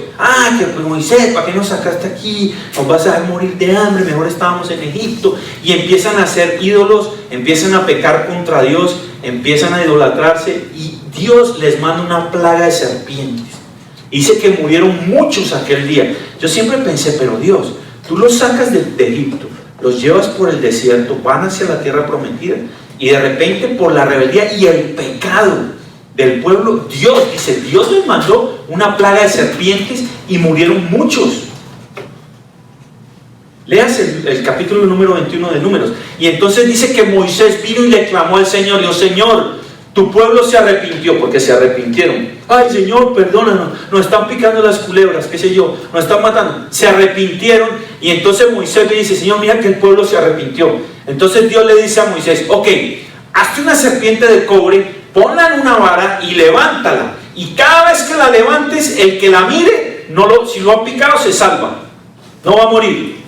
Que pues Moisés, ¿para qué nos sacaste aquí? Nos vas a dejar morir de hambre, mejor estábamos en Egipto. Y empiezan a hacer ídolos, empiezan a pecar contra Dios, empiezan a idolatrarse, y Dios les manda una plaga de serpientes. Dice que murieron muchos aquel día. Yo siempre pensé: pero Dios, tú los sacas de Egipto, los llevas por el desierto, van hacia la tierra prometida, y de repente, por la rebeldía y el pecado del pueblo, Dios les mandó una plaga de serpientes y murieron muchos. Leas el capítulo número 21 de Números. Y entonces dice que Moisés vino y le clamó al Señor, y dijo: Señor, tu pueblo se arrepintió, porque se arrepintieron. Ay, Señor, perdónanos, nos están picando las culebras, qué sé yo, nos están matando. Se arrepintieron, y entonces Moisés le dice: Señor, mira que el pueblo se arrepintió. Entonces Dios le dice a Moisés: ok, hazte una serpiente de cobre, ponla en una vara y levántala. Y cada vez que la levantes, el que la mire, si lo ha picado, se salva, no va a morir.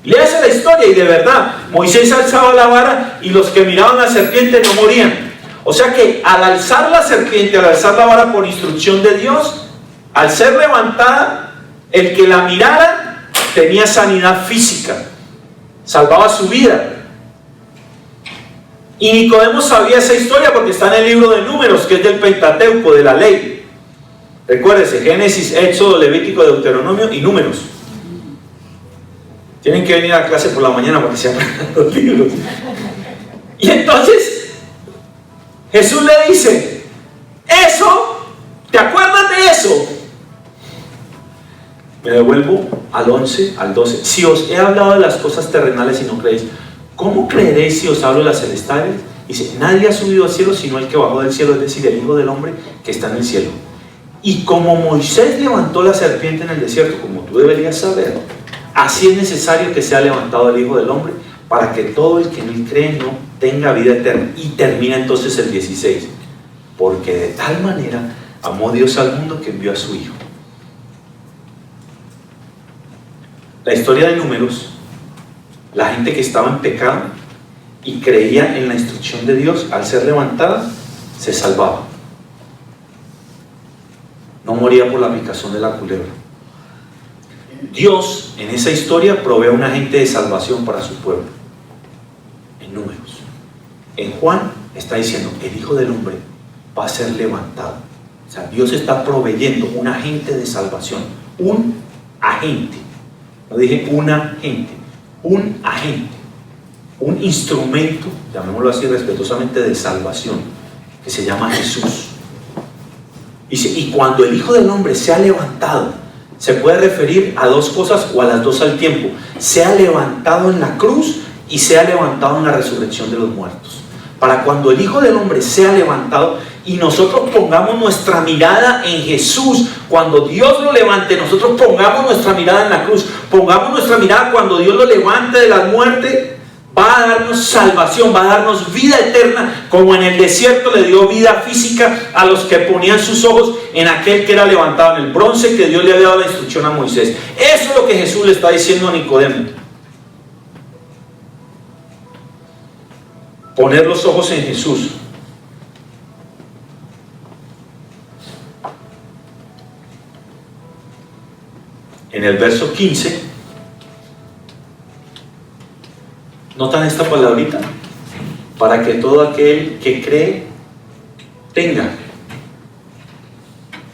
Léase la historia, y de verdad, Moisés alzaba la vara y los que miraban la serpiente no morían. O sea que al alzar la serpiente, al alzar la vara por instrucción de Dios, al ser levantada, el que la mirara tenía sanidad física, salvaba su vida. Y Nicodemo sabía esa historia porque está en el libro de Números, que es del Pentateuco, de la ley. Recuérdese: Génesis, Éxodo, Levítico, Deuteronomio y Números. Tienen que venir a clase por la mañana para que se aprendan los libros. Y entonces Jesús le dice: eso, ¿te acuerdas de eso? Me devuelvo al 11, al 12. Si os he hablado de las cosas terrenales y no creéis, ¿cómo creeréis si os hablo de las celestiales? Dice: nadie ha subido al cielo sino el que bajó del cielo, es decir, el Hijo del Hombre que está en el cielo. Y como Moisés levantó la serpiente en el desierto, como tú deberías saber, así es necesario que sea levantado el Hijo del Hombre, para que todo el que en él cree no tenga vida eterna. Y termina entonces el 16: porque de tal manera amó Dios al mundo que envió a su Hijo. La historia de Números, la gente que estaba en pecado y creía en la instrucción de Dios, al ser levantada, se salvaba. No moría por la picazón de la culebra. Dios en esa historia provee un agente de salvación para su pueblo. En Números. En Juan está diciendo: el Hijo del Hombre va a ser levantado. O sea, Dios está proveyendo un agente de salvación. Un agente. No dije una gente. Un agente. Un instrumento, llamémoslo así respetuosamente, de salvación, que se llama Jesús. Dice: y cuando el Hijo del Hombre sea levantado, se puede referir a dos cosas o a las dos al tiempo: sea levantado en la cruz y sea levantado en la resurrección de los muertos. Para cuando el Hijo del Hombre sea levantado y nosotros pongamos nuestra mirada en Jesús, cuando Dios lo levante, nosotros pongamos nuestra mirada en la cruz, pongamos nuestra mirada cuando Dios lo levante de la muerte, va a darnos salvación, va a darnos vida eterna, como en el desierto le dio vida física a los que ponían sus ojos en aquel que era levantado, en el bronce que Dios le había dado la instrucción a Moisés. Eso es lo que Jesús le está diciendo a Nicodemo. Poner los ojos en Jesús. En el verso 15, ¿notan esta palabrita? Para que todo aquel que cree tenga.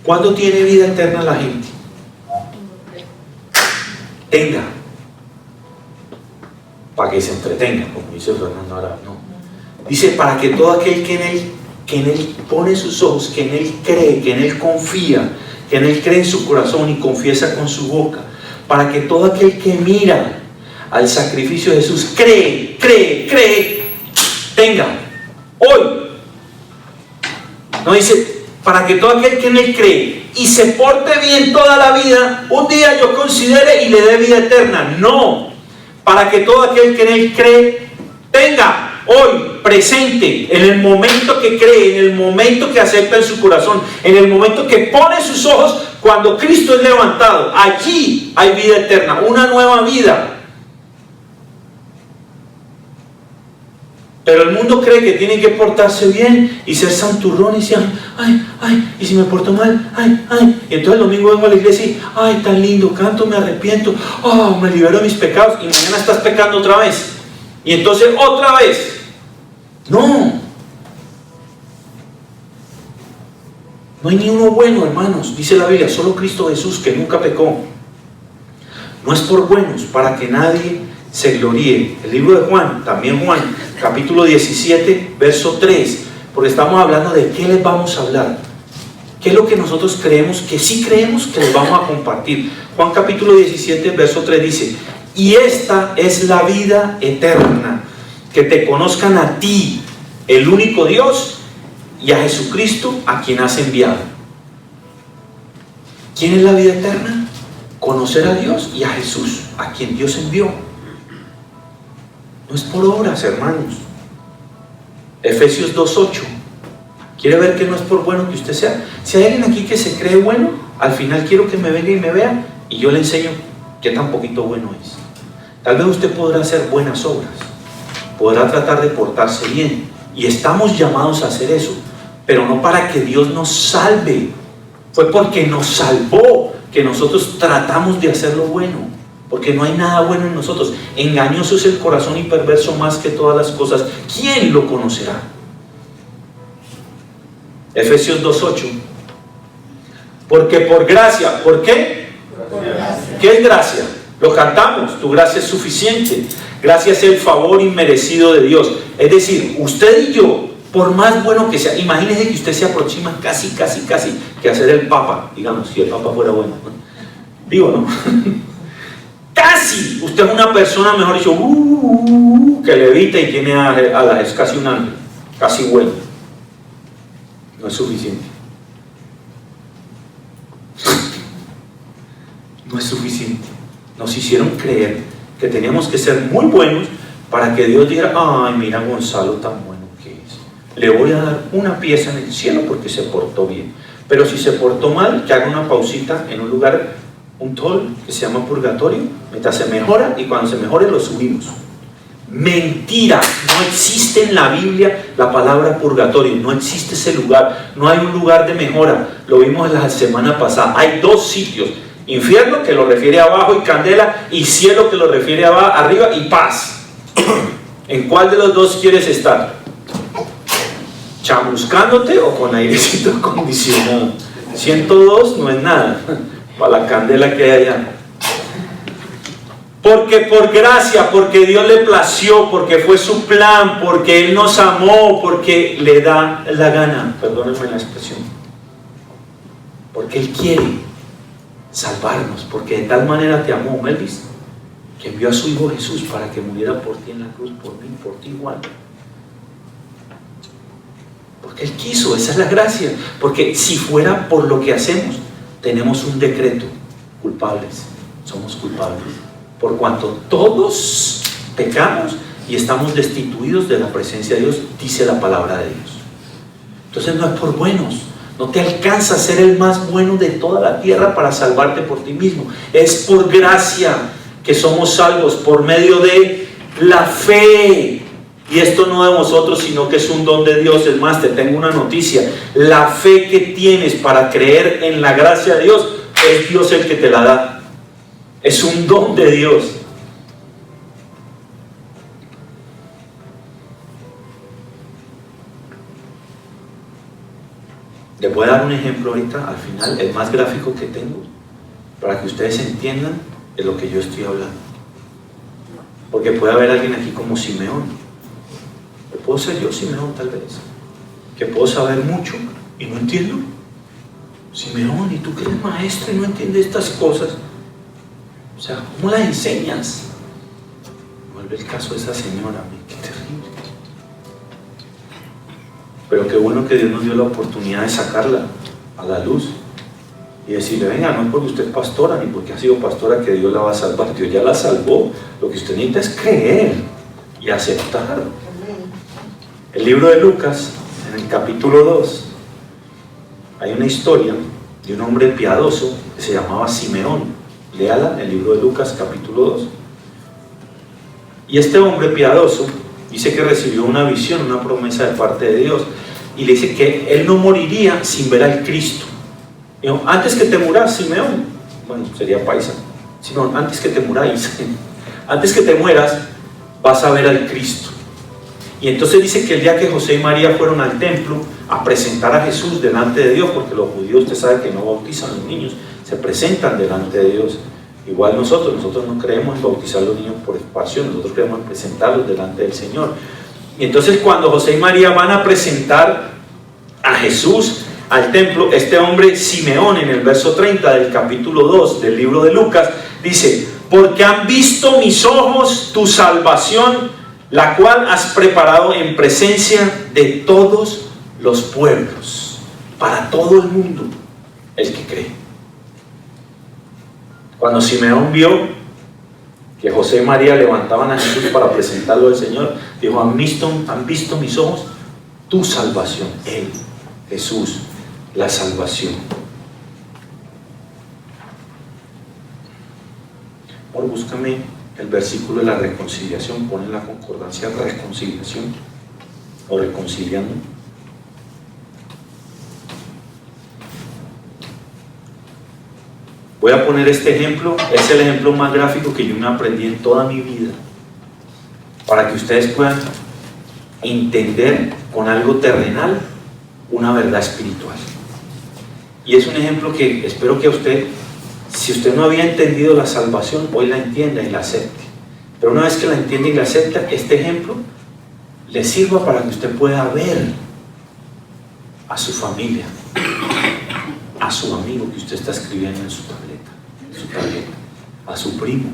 ¿Cuándo tiene vida eterna la gente? Tenga. Para que se entretenga, como dice Fernando ahora, no. Dice: para que todo aquel que en él pone sus ojos, que en él cree, que en él confía, que en él cree en su corazón y confiesa con su boca, para que todo aquel que mira al sacrificio de Jesús, cree, tenga. Hoy. No dice: para que todo aquel que en él cree y se porte bien toda la vida, un día yo considere y le dé vida eterna. No. Para que todo aquel que en él cree tenga. Hoy, presente, en el momento que cree, en el momento que acepta en su corazón, en el momento que pone sus ojos, cuando Cristo es levantado, allí hay vida eterna, una nueva vida. Pero el mundo cree que tiene que portarse bien y ser santurrón y decir: ay, y si me porto mal, y entonces el domingo vengo a la iglesia y: ay, tan lindo, canto, me arrepiento, me libero de mis pecados, y mañana estás pecando otra vez. Y entonces otra vez. No hay ni uno bueno, hermanos. Dice la Biblia: solo Cristo Jesús, que nunca pecó. No es por buenos, para que nadie se gloríe. El libro de Juan, también Juan, capítulo 17, verso 3. Porque estamos hablando de qué les vamos a hablar. ¿Qué es lo que nosotros creemos, que sí creemos, que les vamos a compartir? Juan capítulo 17, verso 3 dice: Y esta es la vida eterna, que te conozcan a ti, el único Dios, y a Jesucristo, a quien has enviado. ¿Quién es la vida eterna? Conocer a Dios y a Jesús, a quien Dios envió. No es por obras, hermanos. Efesios 2:8. ¿Quiere ver que no es por bueno que usted sea? Si hay alguien aquí que se cree bueno, al final quiero que me venga y me vea, y yo le enseño qué tan poquito bueno es. Tal vez usted podrá hacer buenas obras, podrá tratar de portarse bien, y estamos llamados a hacer eso, pero no para que Dios nos salve. Fue porque nos salvó que nosotros tratamos de hacer lo bueno, porque no hay nada bueno en nosotros. Engañoso es el corazón y perverso más que todas las cosas. ¿Quién lo conocerá? Efesios 2:8. Porque por gracia, ¿por qué? ¿Qué es gracia? Lo cantamos, tu gracia es suficiente. Gracia es el favor inmerecido de Dios. Es decir, usted y yo, por más bueno que sea, imagínese que usted se aproxima casi que a ser el Papa, digamos, si el Papa fuera bueno, ¿no? Digo, ¿no? Casi, usted es una persona, mejor dicho, que levita y tiene es casi un ángel, casi bueno. No es suficiente. No es suficiente. Nos hicieron creer que teníamos que ser muy buenos para que Dios dijera, ay, mira Gonzalo tan bueno que es. Le voy a dar una pieza en el cielo porque se portó bien. Pero si se portó mal, que haga una pausita en un lugar, un toll que se llama purgatorio, mientras se mejora, y cuando se mejore lo subimos. Mentira, no existe en la Biblia la palabra purgatorio, no existe ese lugar, no hay un lugar de mejora. Lo vimos la semana pasada. Hay dos sitios: infierno, que lo refiere a abajo y candela, y cielo, que lo refiere a arriba y paz. ¿En cuál de los dos quieres estar? ¿Chamuscándote o con airecito acondicionado? 102 no es nada para la candela que hay allá. Porque por gracia, porque Dios le plació, porque fue su plan, porque Él nos amó, porque le da la gana, perdónenme la expresión, porque Él quiere salvarnos, porque de tal manera te amó, Melvis, que envió a su Hijo Jesús para que muriera por ti en la cruz, por mí, por ti igual. Porque Él quiso, esa es la gracia. Porque si fuera por lo que hacemos, tenemos un decreto: culpables, somos culpables, por cuanto todos pecamos y estamos destituidos de la presencia de Dios, dice la palabra de Dios. Entonces no es por buenos, no te alcanza a ser el más bueno de toda la tierra para salvarte por ti mismo. Es por gracia que somos salvos, por medio de la fe. Y esto no de vosotros, sino que es un don de Dios. Es más, te tengo una noticia: la fe que tienes para creer en la gracia de Dios, es Dios el que te la da. Es un don de Dios. Les voy a dar un ejemplo ahorita, al final, el más gráfico que tengo, para que ustedes entiendan de lo que yo estoy hablando. Porque puede haber alguien aquí como Simeón. Puedo ser yo Simeón, tal vez, que puedo saber mucho y no entiendo. Simeón, ¿y tú que eres maestro y no entiendes estas cosas? O sea, ¿cómo las enseñas? Vuelve el caso de esa señora, qué terrible. Pero qué bueno que Dios nos dio la oportunidad de sacarla a la luz y decirle, venga, no es porque usted es pastora ni porque ha sido pastora que Dios la va a salvar. Dios ya la salvó. Lo que usted necesita es creer y aceptar. El libro de Lucas, en el capítulo 2, hay una historia de un hombre piadoso que se llamaba Simeón. Léala, el libro de Lucas, capítulo 2. Y este hombre piadoso dice que recibió una visión, una promesa de parte de Dios, y le dice que él no moriría sin ver al Cristo. Dijo, antes que te muras, Simeón, bueno, sería paisa, Simeón, antes que te muráis, antes que te mueras, vas a ver al Cristo. Y entonces dice que el día que José y María fueron al templo a presentar a Jesús delante de Dios, porque los judíos, usted sabe que no bautizan a los niños, se presentan delante de Dios. Igual nosotros no creemos en bautizar a los niños por expansión, nosotros creemos en presentarlos delante del Señor. Y entonces cuando José y María van a presentar a Jesús al templo, este hombre Simeón, en el verso 30 del capítulo 2 del libro de Lucas, dice, porque han visto mis ojos tu salvación, la cual has preparado en presencia de todos los pueblos, para todo el mundo, el que cree. Cuando Simeón vio que José y María levantaban a Jesús para presentarlo al Señor, dijo: han visto mis ojos tu salvación. Él, Jesús, la salvación. Ahora búscame el versículo de la reconciliación. Pon en la concordancia reconciliación o reconciliando. Voy a poner este ejemplo. Es el ejemplo más gráfico que yo me aprendí en toda mi vida, para que ustedes puedan entender con algo terrenal una verdad espiritual. Y es un ejemplo que espero que usted, si usted no había entendido la salvación, hoy la entienda y la acepte. Pero una vez que la entiende y la acepta, este ejemplo le sirva para que usted pueda ver a su familia, a su amigo que usted está escribiendo en su tableta, a su primo.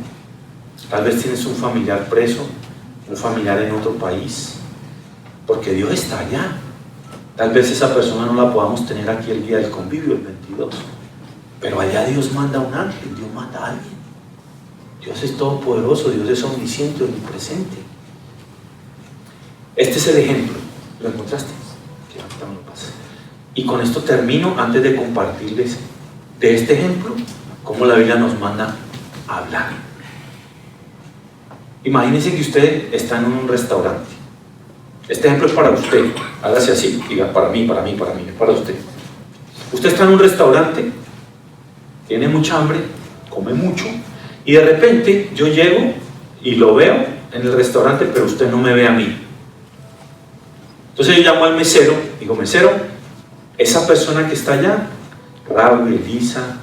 Tal vez tienes un familiar preso, un familiar en otro país, porque Dios está allá. Tal vez esa persona no la podamos tener aquí el día del convivio, el 22, pero allá Dios manda a un ángel, Dios manda a alguien. Dios es todopoderoso, Dios es omnisciente, omnipresente. Este es el ejemplo. ¿Lo encontraste? Que ahorita me lo pasé. Y con esto termino, antes de compartirles de este ejemplo, cómo la Biblia nos manda a hablar. Imagínense que usted está en un restaurante. Este ejemplo es para usted. Hágase así, diga: para mí, es para usted. Usted está en un restaurante, tiene mucha hambre, come mucho, y de repente yo llego y lo veo en el restaurante, pero usted no me ve a mí. Entonces yo llamo al mesero, digo: mesero, esa persona que está allá, Raúl, Elisa,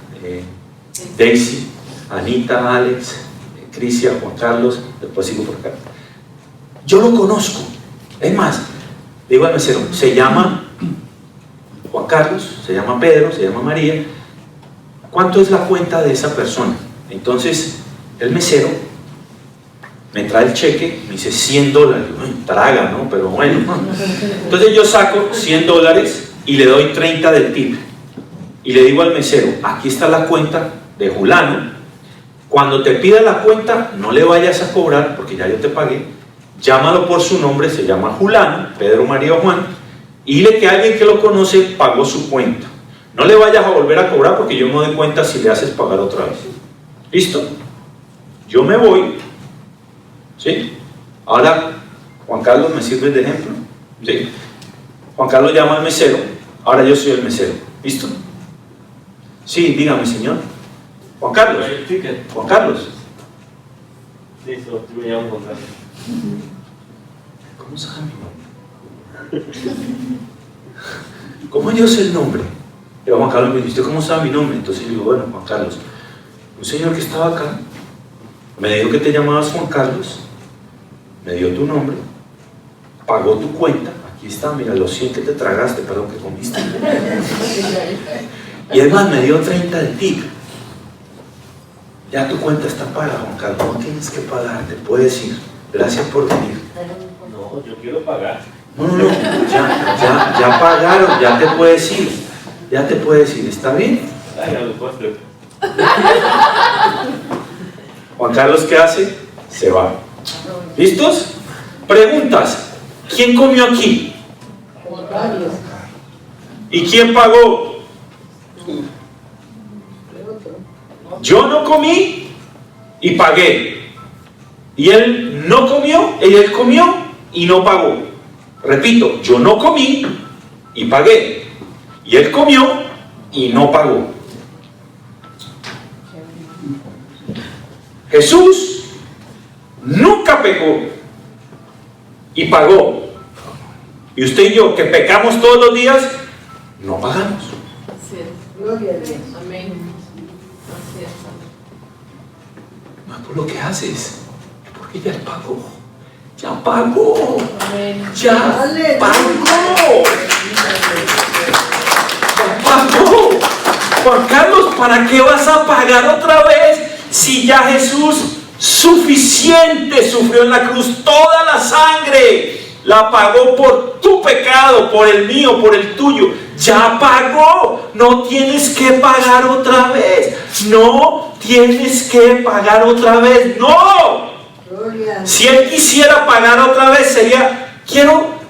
Daisy, Anita, Alex, Crisia, Juan Carlos, después sigo por acá, yo lo conozco. Es más, digo al mesero: se llama Juan Carlos, se llama Pedro, se llama María, ¿cuánto es la cuenta de esa persona? Entonces el mesero me trae el cheque, me dice $100. Traga, ¿no? Pero bueno. Entonces yo saco $100 y le doy 30 del tip. Y le digo al mesero: aquí está la cuenta de Julano. Cuando te pida la cuenta, no le vayas a cobrar, porque ya yo te pagué. Llámalo por su nombre, se llama Julano, Pedro, María o Juan, y dile que alguien que lo conoce pagó su cuenta. No le vayas a volver a cobrar, porque yo me doy cuenta si le haces pagar otra vez. ¿Listo? Yo me voy. ¿Sí? Ahora, Juan Carlos, ¿me sirve de ejemplo? ¿Sí? Juan Carlos llama al mesero. Ahora yo soy el mesero. ¿Listo? Sí, dígame, señor. Juan Carlos. Juan Carlos. Listo, tú me llamas Juan Carlos. ¿Cómo sabe mi nombre? ¿Cómo yo sé el nombre? Y Juan Carlos me dice: ¿usted cómo sabe mi nombre? Entonces yo digo: bueno, Juan Carlos, un señor que estaba acá me dijo que te llamabas Juan Carlos, me dio tu nombre, pagó tu cuenta, aquí está, mira, los 100 que te tragaste, perdón, que comiste, y además me dio 30 de tip. Ya tu cuenta está pagada, Juan Carlos, no tienes que pagar, te puedes ir. Gracias por venir. No, yo quiero pagar. No, ya pagaron, ya te puedes ir. Ya te puedes ir, ¿está bien? Ay, no lo puedo hacer. Juan Carlos, ¿qué hace? Se va. ¿Listos? Preguntas. ¿Quién comió aquí? ¿Y quién pagó? Yo no comí y pagué. Y él no comió, él comió y no pagó. Repito, yo no comí y pagué. Y él comió y no pagó. Jesús nunca pecó y pagó. Y usted y yo, que pecamos todos los días, no pagamos. Así es. Gloria a Dios. Amén. Así es. No es por lo que haces, es porque ya pagó. Ya pagó. Amén. Ya Aleluya. pagó. Ya pagó. Juan Carlos, ¿para qué vas a pagar otra vez Si ya Jesús suficiente sufrió en la cruz, toda la sangre la pagó por tu pecado, por el mío, por el tuyo. Ya pagó, no tienes que pagar otra vez. No tienes que pagar otra vez, no. Si Él quisiera pagar otra vez sería,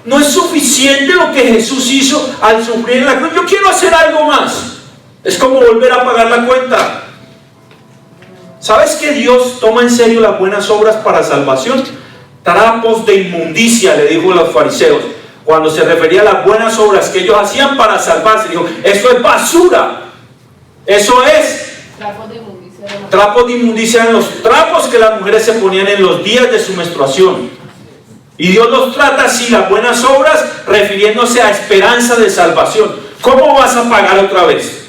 no es suficiente lo que Jesús hizo al sufrir en la cruz, yo quiero hacer algo más. Es como volver a pagar la cuenta. ¿Sabes que Dios toma en serio las buenas obras para salvación? Trapos de inmundicia, le dijo a los fariseos, cuando se refería a las buenas obras que ellos hacían para salvarse. Dijo, eso es basura. Eso es Trapos de inmundicia. Trapos de inmundicia eran los trapos que las mujeres se ponían en los días de su menstruación. Y Dios los trata así, las buenas obras, refiriéndose a esperanza de salvación. ¿Cómo vas a pagar otra vez?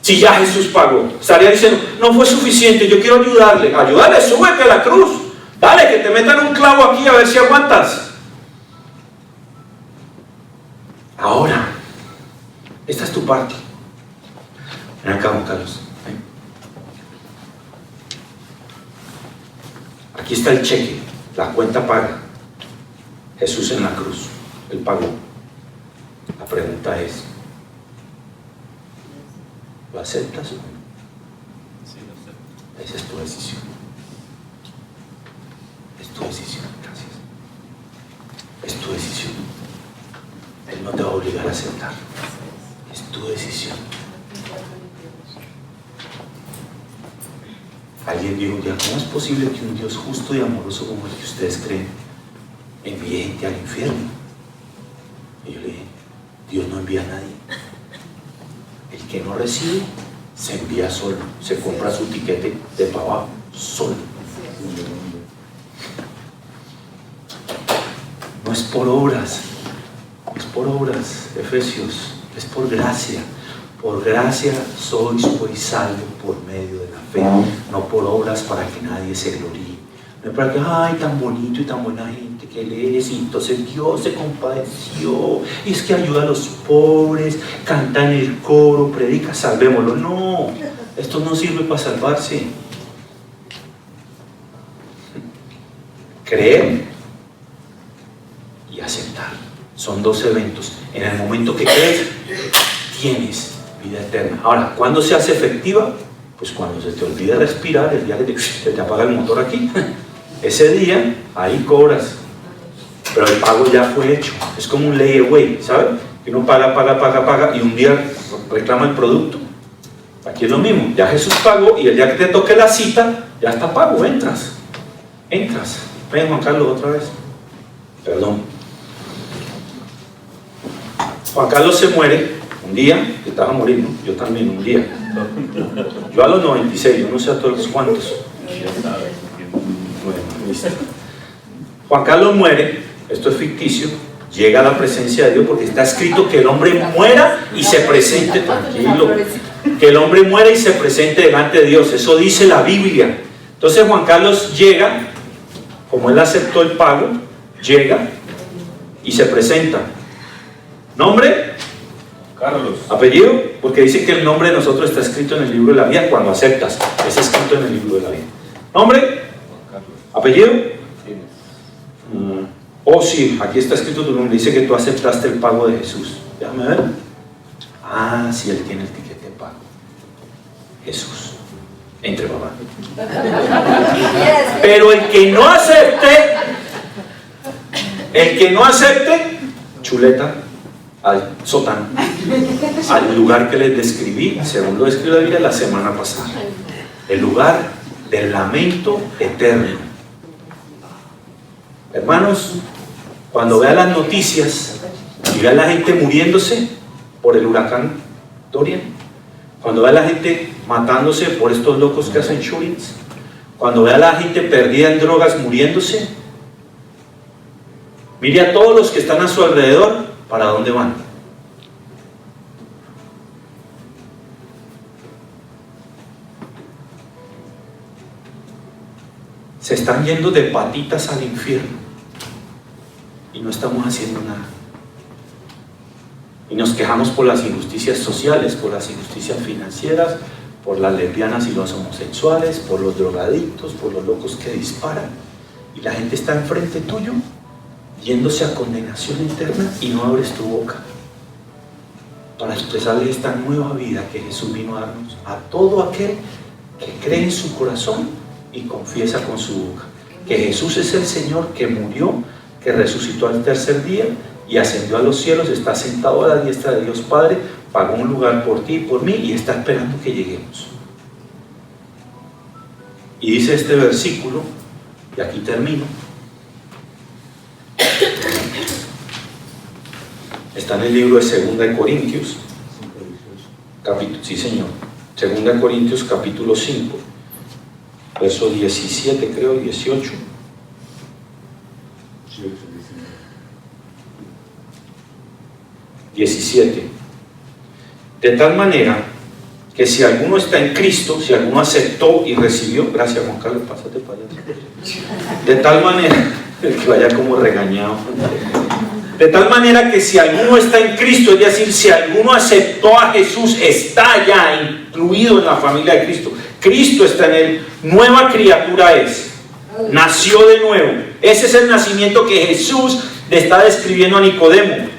Si ya Jesús pagó. Estaría diciendo, no fue suficiente, yo quiero ayudarle. Ayúdale, súbete a la cruz. Dale, que te metan un clavo aquí a ver si aguantas. Ahora, esta es tu parte. Ven acá, Juan Carlos. Ven. Aquí está el cheque, la cuenta paga. Jesús en la cruz, Él pagó. La pregunta es, ¿lo aceptas o no? Sí, lo sé. Esa es tu decisión. Es tu decisión, gracias. Es tu decisión. Él no te va a obligar a aceptar. Es tu decisión. Alguien dijo un día, ¿cómo es posible que un Dios justo y amoroso como el que ustedes creen envíe gente al infierno? Y yo le dije, Dios no envía a nadie. El que no recibe, se envía solo. Se compra su tiquete de para abajo, solo. No es por obras. No es por obras, Efesios. Es por gracia. Por gracia sois pues salvos por medio de la fe, no por obras para que nadie se gloríe. No es para que, ay, tan bonito y tan buena gente que Él es, y entonces Dios se compadeció, y es que ayuda a los pobres, canta en el coro, predica, salvémoslo. No, esto no sirve para salvarse. Creer y aceptar. Son dos eventos. En el momento que crees, tienes vida eterna. Ahora, ¿cuándo se hace efectiva? Pues cuando se te olvida respirar, el día que se te apaga el motor aquí. Ese día, ahí cobras. Pero el pago ya fue hecho. Es como un layaway, ¿sabes? Que uno paga, y un día reclama el producto. Aquí es lo mismo. Ya Jesús pagó, y el día que te toque la cita, ya está pago, entras. Ven, Juan Carlos, otra vez. Perdón. Juan Carlos se muere un día, que estaba a morir, ¿no? Yo también, un día. Yo a los 96, yo no sé a todos los cuantos. Bueno, listo. Juan Carlos muere, esto es ficticio, llega a la presencia de Dios porque está escrito que el hombre muera y se presente, tranquilo, que el hombre muera y se presente delante de Dios, eso dice la Biblia. Entonces Juan Carlos llega, como él aceptó el pago, llega y se presenta. ¿Nombre? Carlos. ¿Apellido? Porque dice que el nombre de nosotros está escrito en el libro de la vida cuando aceptas. Es escrito en el libro de la vida. ¿Nombre? Carlos. ¿Apellido? Tienes. Oh, sí, aquí está escrito tu nombre. Dice que tú aceptaste el pago de Jesús. Déjame ver. Ah, sí, él tiene el tiquete de pago. Jesús. Entre, papá. Pero el que no acepte, chuleta al sótano, al lugar que les describí, según lo describió la Biblia la semana pasada, el lugar del lamento eterno. Hermanos, cuando vean las noticias y vean la gente muriéndose por el huracán Dorian, cuando vean la gente matándose por estos locos que hacen shootings, cuando vean la gente perdida en drogas muriéndose, mire a todos los que están a su alrededor. ¿Para dónde van? Se están yendo de patitas al infierno y no estamos haciendo nada. Y nos quejamos por las injusticias sociales, por las injusticias financieras, por las lesbianas y los homosexuales, por los drogadictos, por los locos que disparan. Y la gente está enfrente tuyo, yéndose a condenación eterna, y no abres tu boca para expresarle esta nueva vida que Jesús vino a darnos a todo aquel que cree en su corazón y confiesa con su boca que Jesús es el Señor, que murió, que resucitó al tercer día y ascendió a los cielos, está sentado a la diestra de Dios Padre, pagó un lugar por ti y por mí y está esperando que lleguemos. Y dice este versículo, y aquí termino, está en el libro de 2 de Corintios, sí señor, 2 Corintios capítulo 5, verso 17 creo, 18. 17. De tal manera que si alguno está en Cristo, si alguno aceptó y recibió, gracias Juan Carlos, pásate para allá. De tal manera, el que vaya como regañado. De tal manera que si alguno está en Cristo, es decir, si alguno aceptó a Jesús, está ya incluido en la familia de Cristo. Cristo está en él, nueva criatura es, nació de nuevo. Ese es el nacimiento que Jesús le está describiendo a Nicodemo.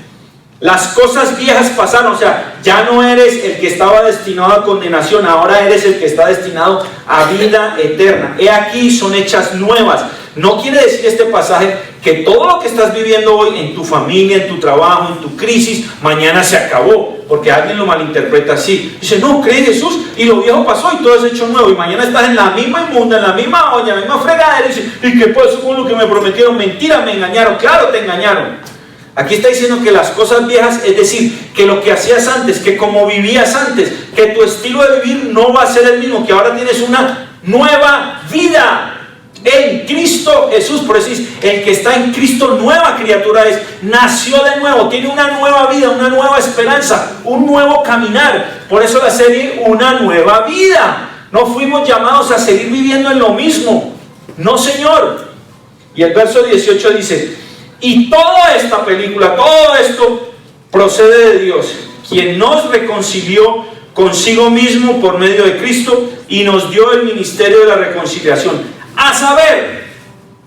Las cosas viejas pasaron, o sea, ya no eres el que estaba destinado a condenación, ahora eres el que está destinado a vida eterna. He aquí, son hechas nuevas. No quiere decir este pasaje que todo lo que estás viviendo hoy en tu familia, en tu trabajo, en tu crisis, mañana se acabó, porque alguien lo malinterpreta así. Dice, no, cree en Jesús y lo viejo pasó y todo es hecho nuevo, y mañana estás en la misma inmunda, en la misma olla, en la misma fregadera, y dice, ¿y qué pasó con lo que me prometieron? Mentira, me engañaron. Claro, te engañaron. Aquí está diciendo que las cosas viejas, es decir, que lo que hacías antes, que como vivías antes, que tu estilo de vivir no va a ser el mismo, que ahora tienes una nueva vida en Cristo Jesús. Por eso dice, el que está en Cristo, nueva criatura es, nació de nuevo, tiene una nueva vida, una nueva esperanza, un nuevo caminar. Por eso la serie, una nueva vida. No fuimos llamados a seguir viviendo en lo mismo, no señor. Y el verso 18 dice, y toda esta película, todo esto procede de Dios, quien nos reconcilió consigo mismo por medio de Cristo y nos dio el ministerio de la reconciliación. A saber,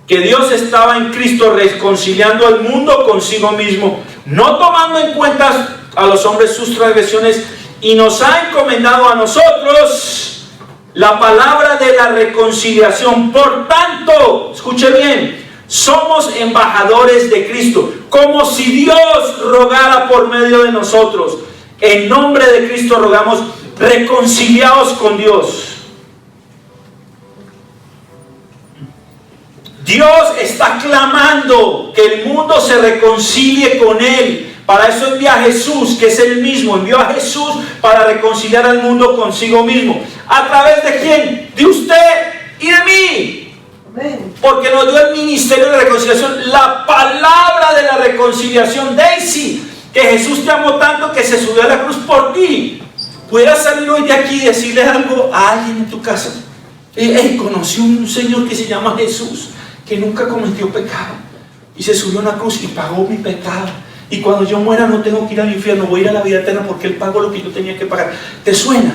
que Dios estaba en Cristo reconciliando al mundo consigo mismo, no tomando en cuenta a los hombres sus transgresiones, y nos ha encomendado a nosotros la palabra de la reconciliación. Por tanto, escuche bien, somos embajadores de Cristo, como si Dios rogara por medio de nosotros. En nombre de Cristo rogamos, reconciliados con Dios. Dios está clamando que el mundo se reconcilie con Él. Para eso envía a Jesús, que es el mismo. Envió a Jesús para reconciliar al mundo consigo mismo. ¿A través de quién? De usted y de mí. Porque nos dio el ministerio de reconciliación, la palabra de la reconciliación. Daisy, que Jesús te amó tanto que se subió a la cruz por ti. Pudieras salir hoy de aquí y decirle algo a alguien en tu casa. Conocí un Señor que se llama Jesús, que nunca cometió pecado y se subió a una cruz y pagó mi pecado, y cuando yo muera no tengo que ir al infierno, voy a ir a la vida eterna porque Él pagó lo que yo tenía que pagar. ¿Te suena?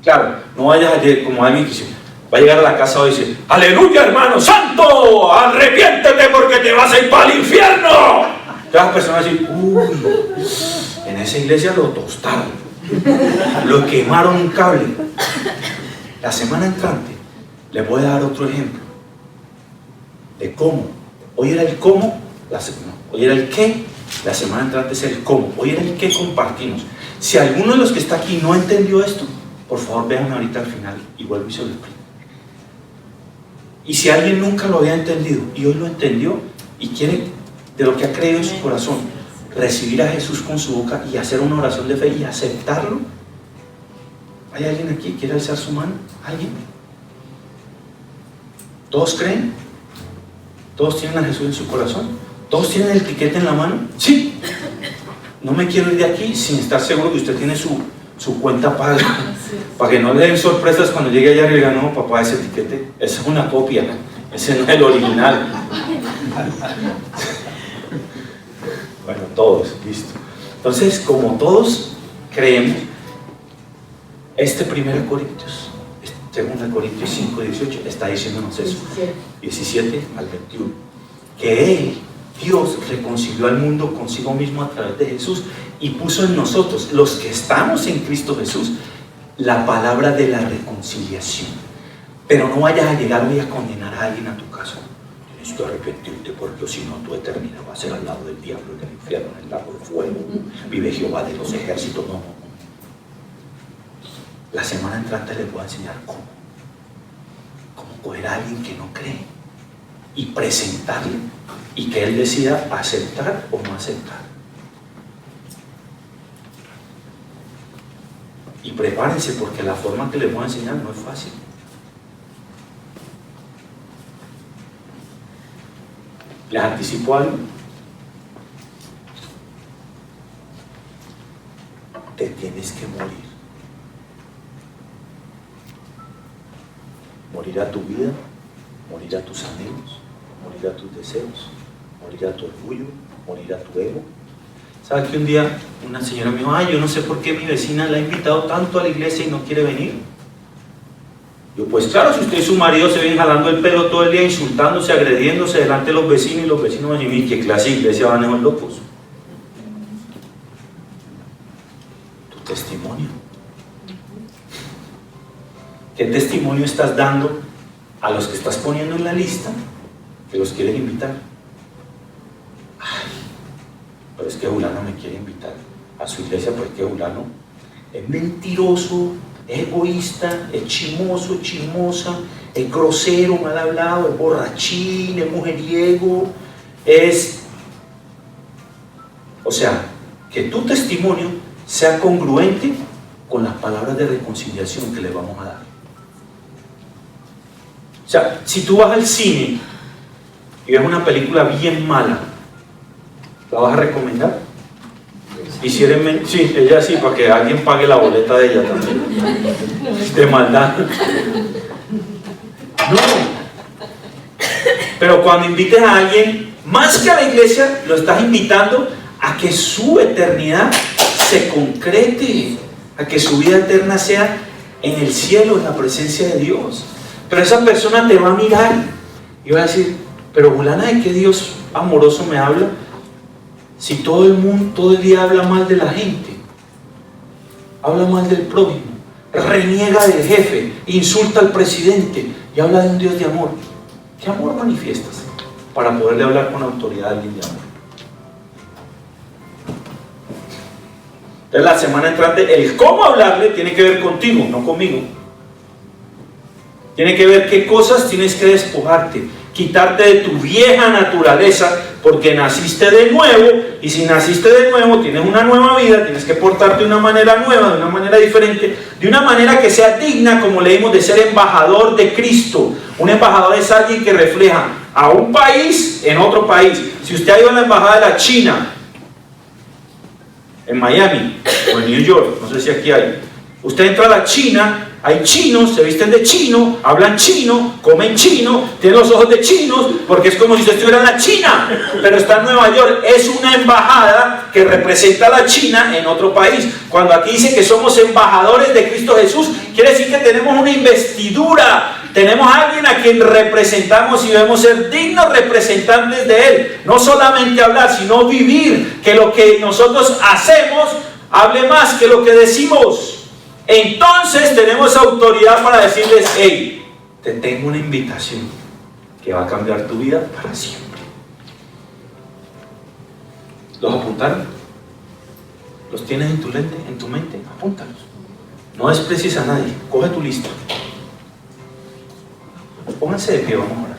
Claro, no vayas ayer como alguien que dice, va a llegar a la casa hoy y dice, aleluya hermano santo, arrepiéntete porque te vas a ir para el infierno. Todas las personas dicen, uy, en esa iglesia lo tostaron, lo quemaron un cable. La semana entrante les voy a dar otro ejemplo de cómo. Hoy era el cómo, hoy era el qué, la semana entrante es el cómo. Hoy era el qué compartimos. Si alguno de los que está aquí no entendió esto, por favor vean ahorita al final y vuelvo y se lo explico. Y si alguien nunca lo había entendido y hoy lo entendió y quiere, de lo que ha creído en su corazón, recibir a Jesús con su boca y hacer una oración de fe y aceptarlo, ¿hay alguien aquí que quiere alzar su mano? ¿Alguien? ¿Todos creen? ¿Todos tienen a Jesús en su corazón? ¿Todos tienen el tiquete en la mano? Sí. No me quiero ir de aquí sin estar seguro que usted tiene su cuenta paga, para que no le den sorpresas cuando llegue allá y diga, no papá, ese tiquete, esa es una copia, ese no es el original. Bueno, todos, listo. Entonces, como todos creemos, Este 1 Corintios, 2 Corintios 5, 18, está diciéndonos eso. 17 al 21. Que Él, Dios, reconcilió al mundo consigo mismo a través de Jesús y puso en nosotros, los que estamos en Cristo Jesús, la palabra de la reconciliación. Pero no vayas a llegar hoy a condenar a alguien a tu casa. Tienes que arrepentirte, porque si no tu eternidad va a ser al lado del diablo, en el infierno, en el lago de fuego. Vive Jehová de los ejércitos. No. La semana entrante les voy a enseñar cómo coger a alguien que no cree y presentarle, y que él decida aceptar o no aceptar. Y prepárense, porque la forma que les voy a enseñar no es fácil. Les anticipo algo. Te tienes que morir. Morir a tu vida, morir a tus anhelos, morir a tus deseos, morir a tu orgullo, morir a tu ego. ¿Sabes que un día una señora me dijo, yo no sé por qué mi vecina la ha invitado tanto a la iglesia y no quiere venir? Yo, pues claro, si usted y su marido se ven jalando el pelo todo el día, insultándose, agrediéndose delante de los vecinos, y los vecinos van a decir, ¿qué clase de iglesia van esos locos? Tu testimonio. ¿Qué testimonio estás dando a los que estás poniendo en la lista que los quieren invitar? Pero es que Julano me quiere invitar a su iglesia, porque es que Julano es mentiroso, es egoísta, es chismoso, chismosa, es grosero, mal hablado, es borrachín, es mujeriego, o sea, que tu testimonio sea congruente con las palabras de reconciliación que le vamos a dar. O sea, si tú vas al cine y ves una película bien mala, ¿la vas a recomendar? Sí, ella sí, para que alguien pague la boleta de ella también. De maldad. No. Pero cuando invites a alguien, más que a la iglesia, lo estás invitando a que su eternidad se concrete, a que su vida eterna sea en el cielo, en la presencia de Dios. Pero esa persona te va a mirar y va a decir, pero Julana, ¿de qué Dios amoroso me habla? Si todo el mundo, todo el día habla mal de la gente, habla mal del prójimo, reniega del jefe, insulta al presidente y habla de un Dios de amor. ¿Qué amor manifiestas para poderle hablar con autoridad a alguien de amor? Entonces la semana entrante, el cómo hablarle tiene que ver contigo, no conmigo. Tiene que ver qué cosas tienes que despojarte, quitarte de tu vieja naturaleza, porque naciste de nuevo, y si naciste de nuevo tienes una nueva vida, tienes que portarte de una manera nueva, de una manera diferente, de una manera que sea digna, como leímos, de ser embajador de Cristo. Un embajador es alguien que refleja a un país en otro país. Si usted ha ido a la embajada de la China en Miami o en New York, no sé si aquí hay, usted entra a la China, hay chinos, se visten de chino, hablan chino, comen chino, tienen los ojos de chinos, porque es como si usted estuviera en la China, pero está en Nueva York. Es una embajada que representa a la China en otro país. Cuando aquí dice que somos embajadores de Cristo Jesús, quiere decir que tenemos una investidura, tenemos a alguien a quien representamos y debemos ser dignos representantes de Él. No solamente hablar, sino vivir, que lo que nosotros hacemos hable más que lo que decimos. Entonces tenemos autoridad para decirles, hey, te tengo una invitación que va a cambiar tu vida para siempre. ¿Los apuntaron? ¿Los tienes en tu mente? Apúntalos. No desprecies a nadie. Coge tu lista. Pónganse de pie, vamos a orar.